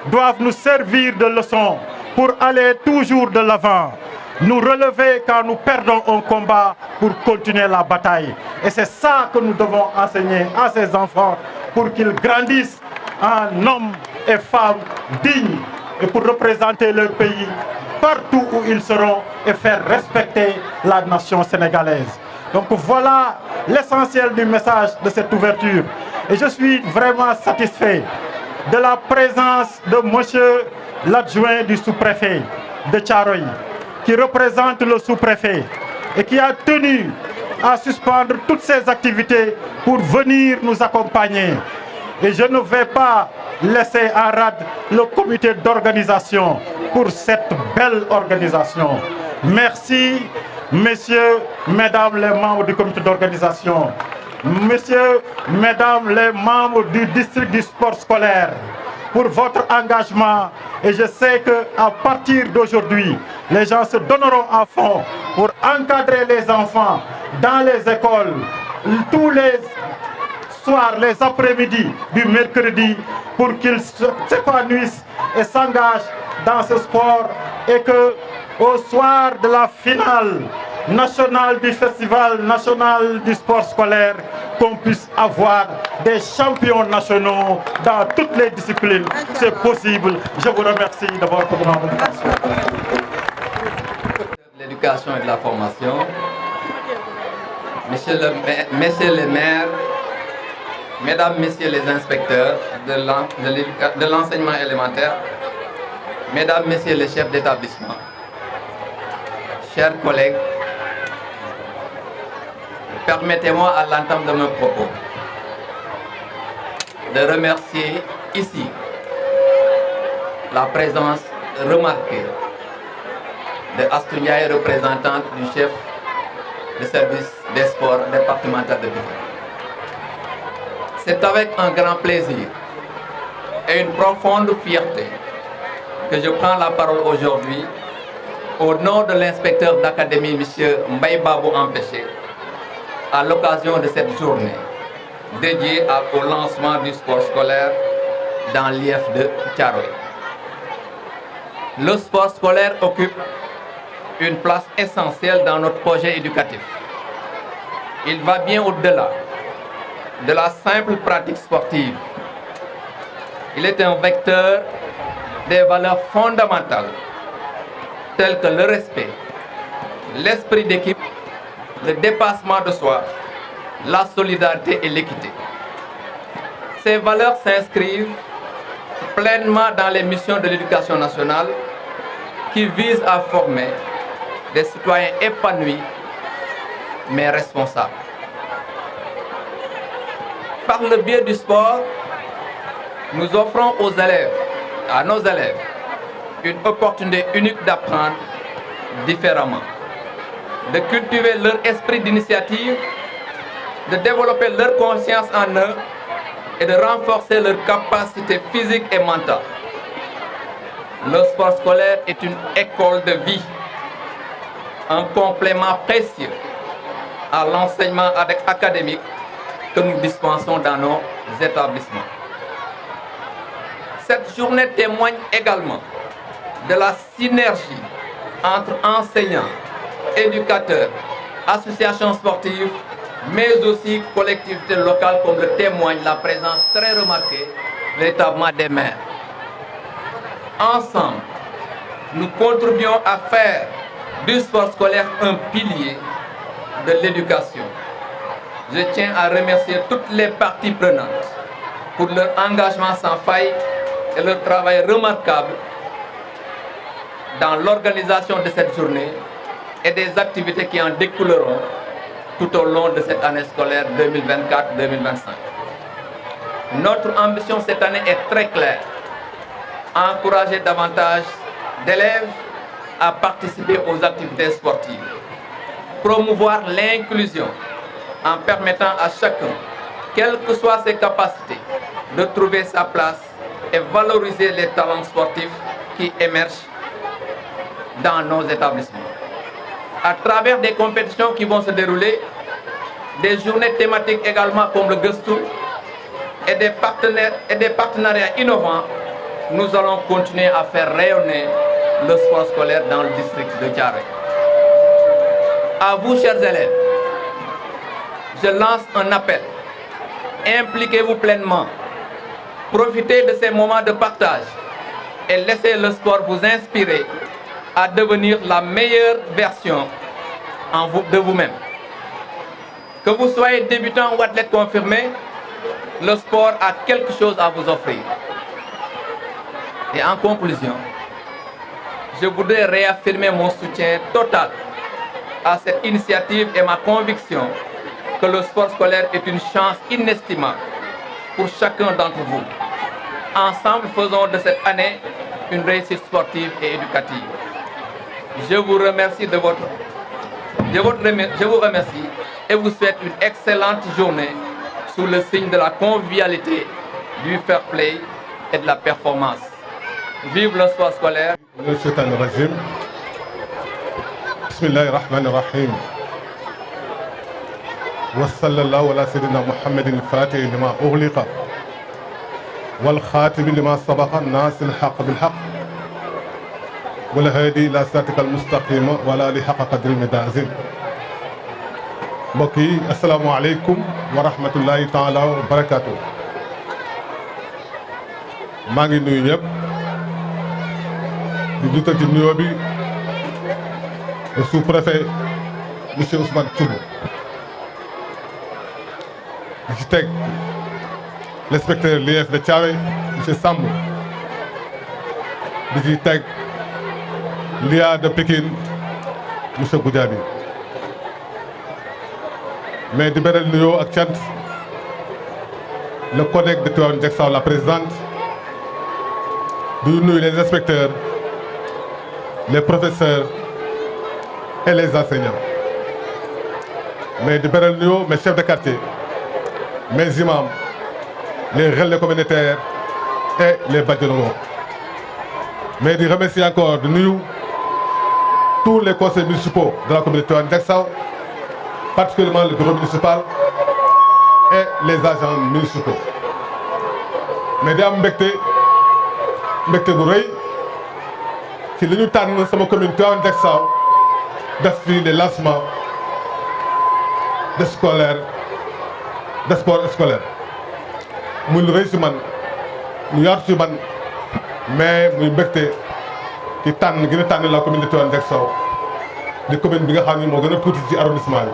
doivent nous servir de leçon pour aller toujours de l'avant, nous relever quand nous perdons un combat pour continuer la bataille. Et c'est ça que nous devons enseigner à ces enfants pour qu'ils grandissent en hommes et femmes dignes et pour représenter leur pays partout où ils seront et faire respecter la nation sénégalaise. Donc voilà l'essentiel du message de cette ouverture. Et je suis vraiment satisfait de la présence de monsieur l'adjoint du sous-préfet de Thiaroye, qui représente le sous-préfet et qui a tenu à suspendre toutes ses activités pour venir nous accompagner. Et je ne vais pas laisser en rade le comité d'organisation pour cette belle organisation. Merci, messieurs, mesdames les membres du comité d'organisation. Messieurs, mesdames les membres du district du sport scolaire, pour votre engagement. Et je sais qu'à partir d'aujourd'hui, les gens se donneront à fond pour encadrer les enfants dans les écoles, tous les soirs, les après-midi du mercredi, pour qu'ils s'épanouissent et s'engagent dans ce sport. Et que au soir de la finale nationale du Festival national du sport scolaire, qu'on puisse avoir des champions nationaux dans toutes les disciplines. C'est possible. Je vous remercie de votre attention. L'éducation et de la formation, messieurs les maires, mesdames, messieurs les inspecteurs de l'enseignement élémentaire, mesdames, messieurs les chefs d'établissement, chers collègues, permettez-moi à l'entame de mes propos de remercier ici la présence remarquée de Astou Ndiaye, représentante du chef du service des sports départemental de Pikine. C'est avec un grand plaisir et une profonde fierté que je prends la parole aujourd'hui au nom de l'inspecteur d'académie, M. Mbaye Babou Empêché, à l'occasion de cette journée dédiée au lancement du sport scolaire dans l'IF de Thiaroye. Le sport scolaire occupe une place essentielle dans notre projet éducatif. Il va bien au-delà de la simple pratique sportive. Il est un vecteur des valeurs fondamentales telles que le respect, l'esprit d'équipe, le dépassement de soi, la solidarité et l'équité. Ces valeurs s'inscrivent pleinement dans les missions de l'éducation nationale qui visent à former des citoyens épanouis mais responsables. Par le biais du sport, nous offrons aux élèves, à nos élèves, une opportunité unique d'apprendre différemment, de cultiver leur esprit d'initiative, de développer leur conscience en eux et de renforcer leurs capacités physiques et mentales. Le sport scolaire est une école de vie, un complément précieux à l'enseignement académique que nous dispensons dans nos établissements. Cette journée témoigne également de la synergie entre enseignants, éducateurs, associations sportives, mais aussi collectivités locales, comme le témoigne la présence très remarquée de l'établissement des maires. Ensemble, nous contribuons à faire du sport scolaire un pilier de l'éducation. Je tiens à remercier toutes les parties prenantes pour leur engagement sans faille et leur travail remarquable dans l'organisation de cette journée et des activités qui en découleront tout au long de cette année scolaire 2024-2025. Notre ambition cette année est très claire: encourager davantage d'élèves à participer aux activités sportives, promouvoir l'inclusion en permettant à chacun, quelles que soient ses capacités, de trouver sa place et valoriser les talents sportifs qui émergent dans nos établissements. À travers des compétitions qui vont se dérouler, des journées thématiques également comme le Gustu et des partenariats innovants, nous allons continuer à faire rayonner le sport scolaire dans le district de Thiaroye. À vous, chers élèves, je lance un appel. Impliquez-vous pleinement. Profitez de ces moments de partage et laissez le sport vous inspirer à devenir la meilleure version de vous-même. Que vous soyez débutant ou athlète confirmé, le sport a quelque chose à vous offrir. Et en conclusion, je voudrais réaffirmer mon soutien total à cette initiative et ma conviction que le sport scolaire est une chance inestimable pour chacun d'entre vous. Ensemble, faisons de cette année une réussite sportive et éducative. Je vous remercie je vous remercie et vous souhaite une excellente journée sous le signe de la convivialité, du fair play et de la performance. Vive le sport scolaire. Bismillahirrahmanirrahim. Wa sallallahu ala sayyidina Muhammadin al-Fatih lima ughliqa wal khatim lima sabaqa nasil haqq bil haqq wal hadi ila siratikal mustaqim wa ala alihi haqqa qadri midazin. Mbokk yi, assalamu alaykum wa rahmatullahi taala wa barakatuh. Maa ngi nuyu ñëpp di jiital ci nuyoo bi le sous-préfet monsieur Ousmane Thioub, di ci teg l'inspecteur l'IF de Thiaroye monsieur Samb, di ci teg l'IA de Pikine monsieur Goudiaby, mais di beral nuyoo ak cant le CODEC de Tivaouane Diacksao, la présidente, di nuyu les inspecteurs, les professeurs et les enseignants, mais di beral nuyoo mes chefs de quartier, mes imams, les relais communautaires et les bâtiments. Mais je remercie encore de nous tous les conseils municipaux de la communauté de Diacksao, particulièrement le bureau municipal et les agents municipaux. Mais je suis bu ci li ñu tànn sama commune Tivaouane Diacksao def fi les lancements de sport scolaire muy lu rëy si man lu yaatu si man mais muy mbégte ci tànn gi ñu tànn la commune de Tivaouane Diacksao di commune bi nga xam ne moo gën a tuuti ci arrondissement bi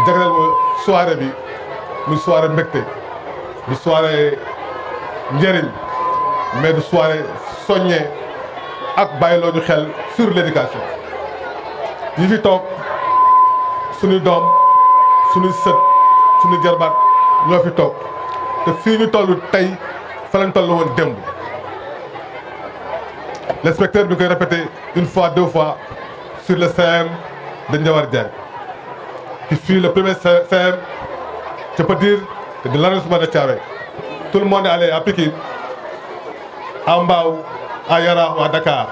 jagleel ma soirée bi muy soirée mbégte du soirée njëriñ mais du soirée soññee ak bàyyiloo ñu xel sur l'éducation yi fi toog suñuy doom suñuy sët suñuy jarbaat ñoo fi toog te fii ñu toll tey fa lañ toll woon démb l'inspecteur bi koy répété une fois deux fois sur le CM de Ndiawar Diagne qui fut le premier CM je peux dire de l'arrondissement de Thiaroye. Tout le monde est allé à Pikine à Mbao à Yara ou à Dakar.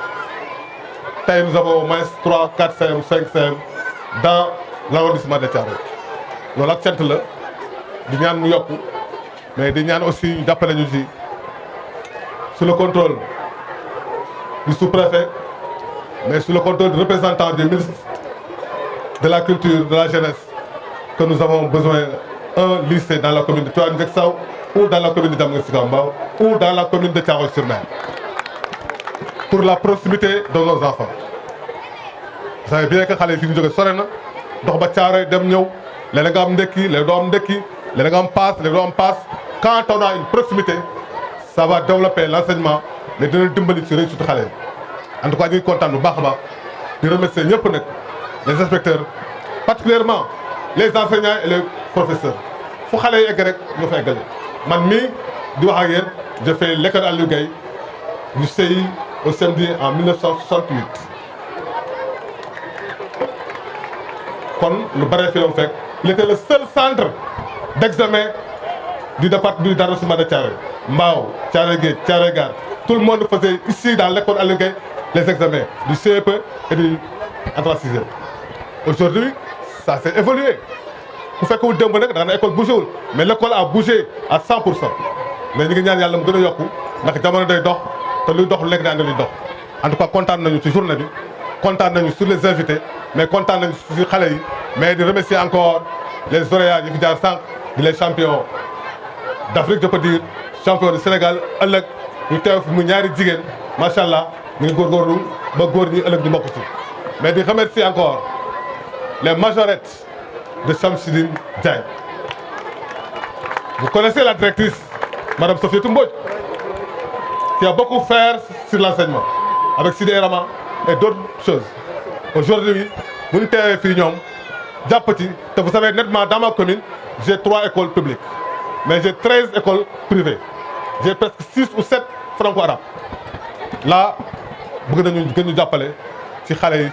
Nous avons au moins 3, 4 CM, 5 CM dans l'arrondissement de Thiaroye. Loolu ak cant la di ñaan mu yokku mais di ñaan aussi jàppale ñu ci sous le contrôle du sous-préfet mais sous le contrôle du représentant du ministre de la culture, de la jeunesse que nous avons besoin un lycée dans la commune de Tivaouane Diacksao ou dans la commune de Diamaguène Sicap Mbao ou dans la commune de Thiaroye-sur-Mer pour la proximité de nos enfants. Vous savez bien que xale yi fi ñu jóge sore na dox ba Thiaroye dem ñëw léeg-léeg nga am ndekki léeg doo am ndekki léeg nga am paas léeg doo am paas. Quand on a une proximité ça va développer l'enseignement mais dina dimbali ci réussite xale yi. En tout cas ñu ngi kontaan bu baax a baax di remercier ñëpp nag les inspecteurs particulièrement les enseignants et les professeurs fu xale yi egg rek ñoo fa eggale man mii di wax ak yéen j'ai fait l'école Aliou Gueye du CI au CM2 en 1968 kon lu bare fi la mu fekk il était le seul centre d'examen du département du arrondissement de Thiaroye Mbao Thiaroye Géej Thiaroye Gare tout le monde faisait ici dans l'école Aliou Gueye les examens du CEP et du entrée en sixième. Aujourd'hui ça s'est évolué bu fekkul démb nag da nga école bougé wul mais l'école a bougé à 100%. Mais ñu ngi ñaan yàlla mu gën a yokku ndax jamono day dox te luy dox léegi daan na luy dox en tout cas kontaan nañu ci journée bi kontaan nañu sur les invités mais kontaan nañu ci xale yi mais di remercier encore les lauréats yi fi jaar sànq di les champions d'Afrique je peux dire champion du Sénégal ëllëg ñu teew fi mu ñaari jigéen macha allah ñu ngi góorgóorlu ba góor ñi ëllëg ñu bokk ci mais di remercier encore les majorettes de Chamsidine Diagne. Vous connaissez la directrice, Madame Sophie Mbodj, qui a beaucoup fait sur l'enseignement, avec Sidi Rama et d'autres choses. Aujourd'hui, vous êtes vous savez nettement, dans ma commune, j'ai 3 écoles publiques, mais j'ai 13 écoles privées. J'ai presque 6 ou 7 franco-arabes. Là, vous nous appeler,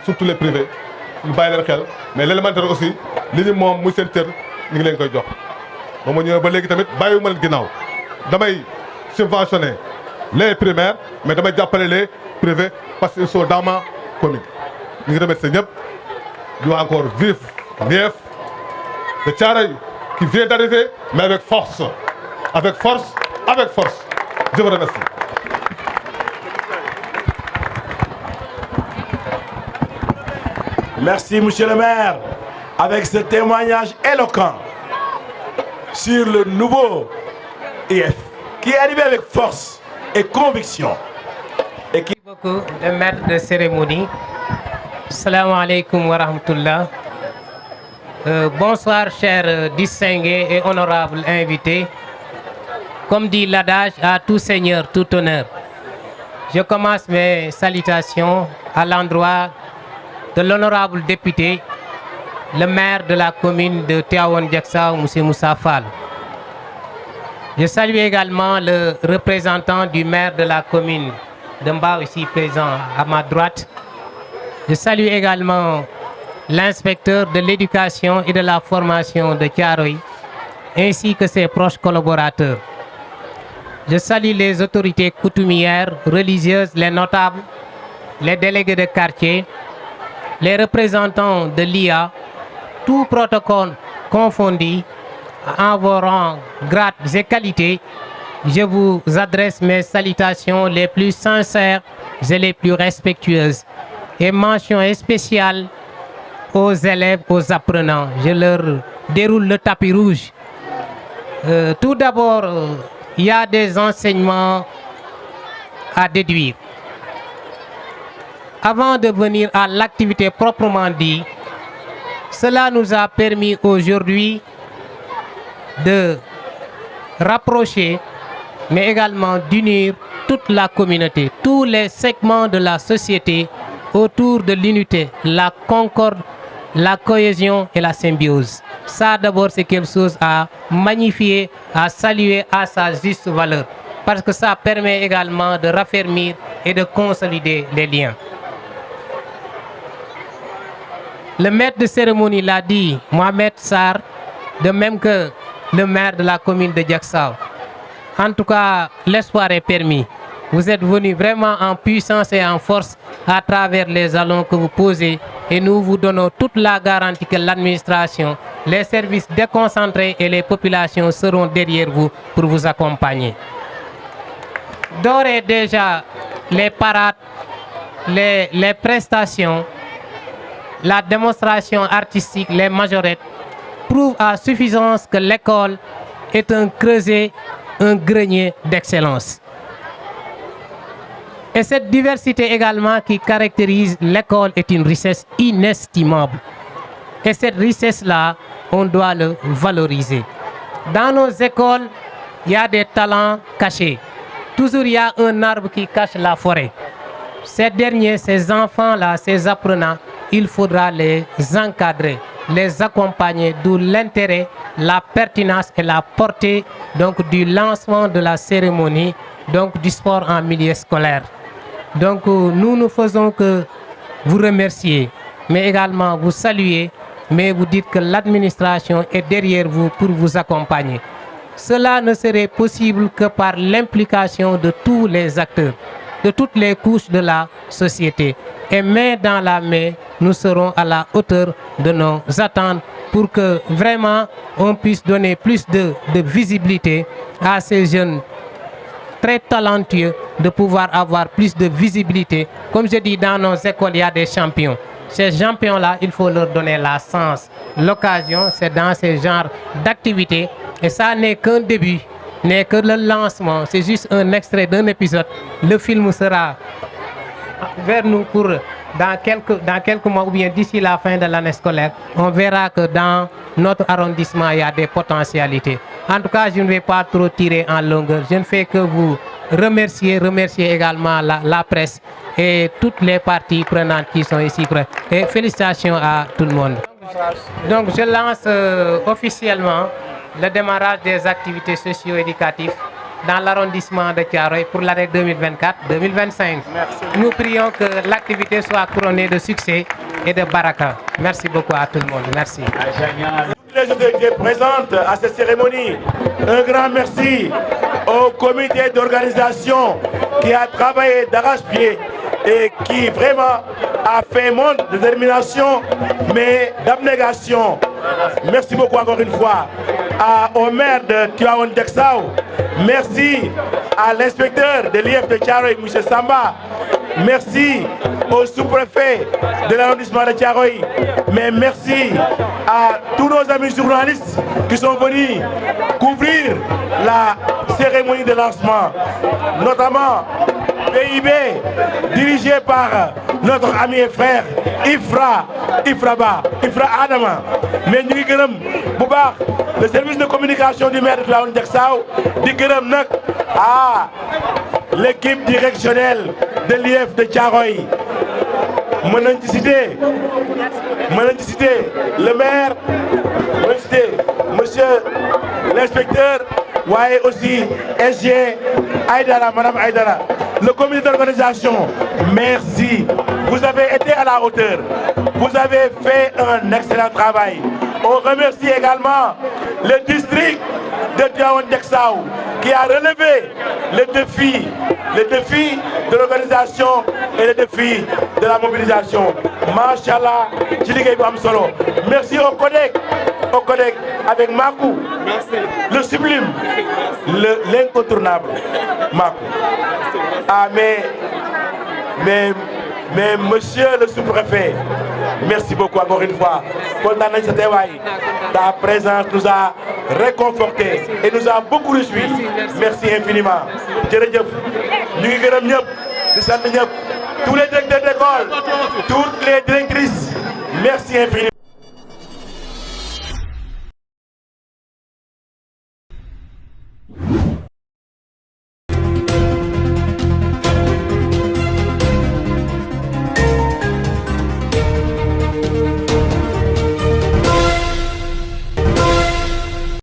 surtout les privés, nous baillons mais l'élémentaire aussi, l'unimum, nous sommes nous les avons. Moi, je vais subventionner les primaires, mais je vais appeler les privés parce qu'ils sont dans ma commune. Nous remercions ñëpp di wax encore vive Nief de Thiaroye qui vient d'arriver, mais avec force. Avec force, avec force. Je vous remercie. Merci, monsieur le maire, avec ce témoignage éloquent sur le nouveau IF, qui est arrivé avec force et conviction. Et qui... beaucoup, le maître de cérémonie. Salam alaikum wa rahmatullah. Bonsoir, chers distingués et honorables invités. Comme dit l'adage, à tout seigneur, tout honneur. Je commence mes salutations à l'endroit de l'honorable député, le maire de la commune de Tivaouane Diacksao, M. Moussa Fall. Je salue également le représentant du maire de la commune de Mbao, ici présent à ma droite. Je salue également l'inspecteur de l'éducation et de la formation de Thiaroye, ainsi que ses proches collaborateurs. Je salue les autorités coutumières, religieuses, les notables, les délégués de quartier, les représentants de l'IA, tout protocole confondu, en vos rangs, grades et qualités. Je vous adresse mes salutations les plus sincères et les plus respectueuses. Et mention spéciale aux élèves, aux apprenants. Je leur déroule le tapis rouge. Tout d'abord, il y a des enseignements à déduire. Avant de venir à l'activité proprement dit, cela nous a permis aujourd'hui de rapprocher, mais également d'unir toute la communauté, tous les segments de la société autour de l'unité, la concorde, la cohésion et la symbiose. Ça d'abord c'est quelque chose à magnifier, à saluer à sa juste valeur, parce que ça permet également de raffermir et de consolider les liens. Le maître de cérémonie l'a dit, Mohamed Sarr, de même que le maire de la commune de Diacksao. En tout cas, l'espoir est permis. Vous êtes venus vraiment en puissance et en force à travers les jalons que vous posez et nous vous donnons toute la garantie que l'administration, les services déconcentrés et les populations seront derrière vous pour vous accompagner. D'ores et déjà, les parades, les prestations, la démonstration artistique, les majorettes, prouvent à suffisance que l'école est un creuset, un grenier d'excellence. Et cette diversité également qui caractérise l'école est une richesse inestimable. Et cette richesse-là, on doit le valoriser. Dans nos écoles, il y a des talents cachés. Toujours il y a un arbre qui cache la forêt. Ces derniers, ces enfants-là, ces apprenants, il faudra les encadrer, les accompagner, d'où l'intérêt, la pertinence et la portée donc, du lancement de la cérémonie donc, du sport en milieu scolaire. Donc nous ne faisons que vous remercier, mais également vous saluer, mais vous dites que l'administration est derrière vous pour vous accompagner. Cela ne serait possible que par l'implication de tous les acteurs, de toutes les couches de la société. Et main dans la main, nous serons à la hauteur de nos attentes pour que vraiment on puisse donner plus de visibilité à ces jeunes très talentueux, de pouvoir avoir plus de visibilité. Comme je dis, dans nos écoles, il y a des champions. Ces champions-là, il faut leur donner la chance. L'occasion, c'est dans ce genre d'activité. Et ça n'est qu'un début, n'est que le lancement. C'est juste un extrait d'un épisode. Le film sera vers nous pour dans quelques mois ou bien d'ici la fin de l'année scolaire. On verra que dans notre arrondissement, il y a des potentialités. En tout cas, je ne vais pas trop tirer en longueur. Je ne fais que vous remercier également la presse et toutes les parties prenantes qui sont ici. Et félicitations à tout le monde. Donc, je lance officiellement le démarrage des activités socio-éducatives dans l'arrondissement de Thiaroye pour l'année 2024-2025. Nous prions que l'activité soit couronnée de succès et de baraka. Merci beaucoup à tout le monde. Merci. Les autorités présentes à cette cérémonie, un grand merci au comité d'organisation qui a travaillé d'arrache-pied et qui vraiment a fait montre de détermination mais d'abnégation. Merci beaucoup encore une fois au maire de Tivaouane Diacksao. Merci à l'inspecteur de l'IF de Thiaroye, M. Samba. Merci au sous-préfet de l'arrondissement de Thiaroye. Mais merci à tous nos amis journalistes qui sont venus couvrir la cérémonie de lancement, notamment PIB, dirigé par notre ami et frère Ifra Adama. Mais nous sommes le service de communication du maire de Tivaouane Diacksao, l'équipe directionnelle de l'IF de Thiaroye. Je vais citer le maire, monsieur l'inspecteur, ouais aussi SG Aïdara, Madame Aïdara. Le comité d'organisation, merci. Vous avez été à la hauteur. Vous avez fait un excellent travail. On remercie également le district de Tivaouane Diacksao qui a relevé le défi de l'organisation et le défi de la mobilisation. Machallah, merci au CODEC avec Makou, le sublime, l'incontournable Makou. Ah mais monsieur le sous-préfet, merci beaucoup encore une fois. Ta présence nous a réconfortés et nous a beaucoup réjouis. Merci infiniment. Tous les directeurs d'école, toutes les directrices, merci infiniment.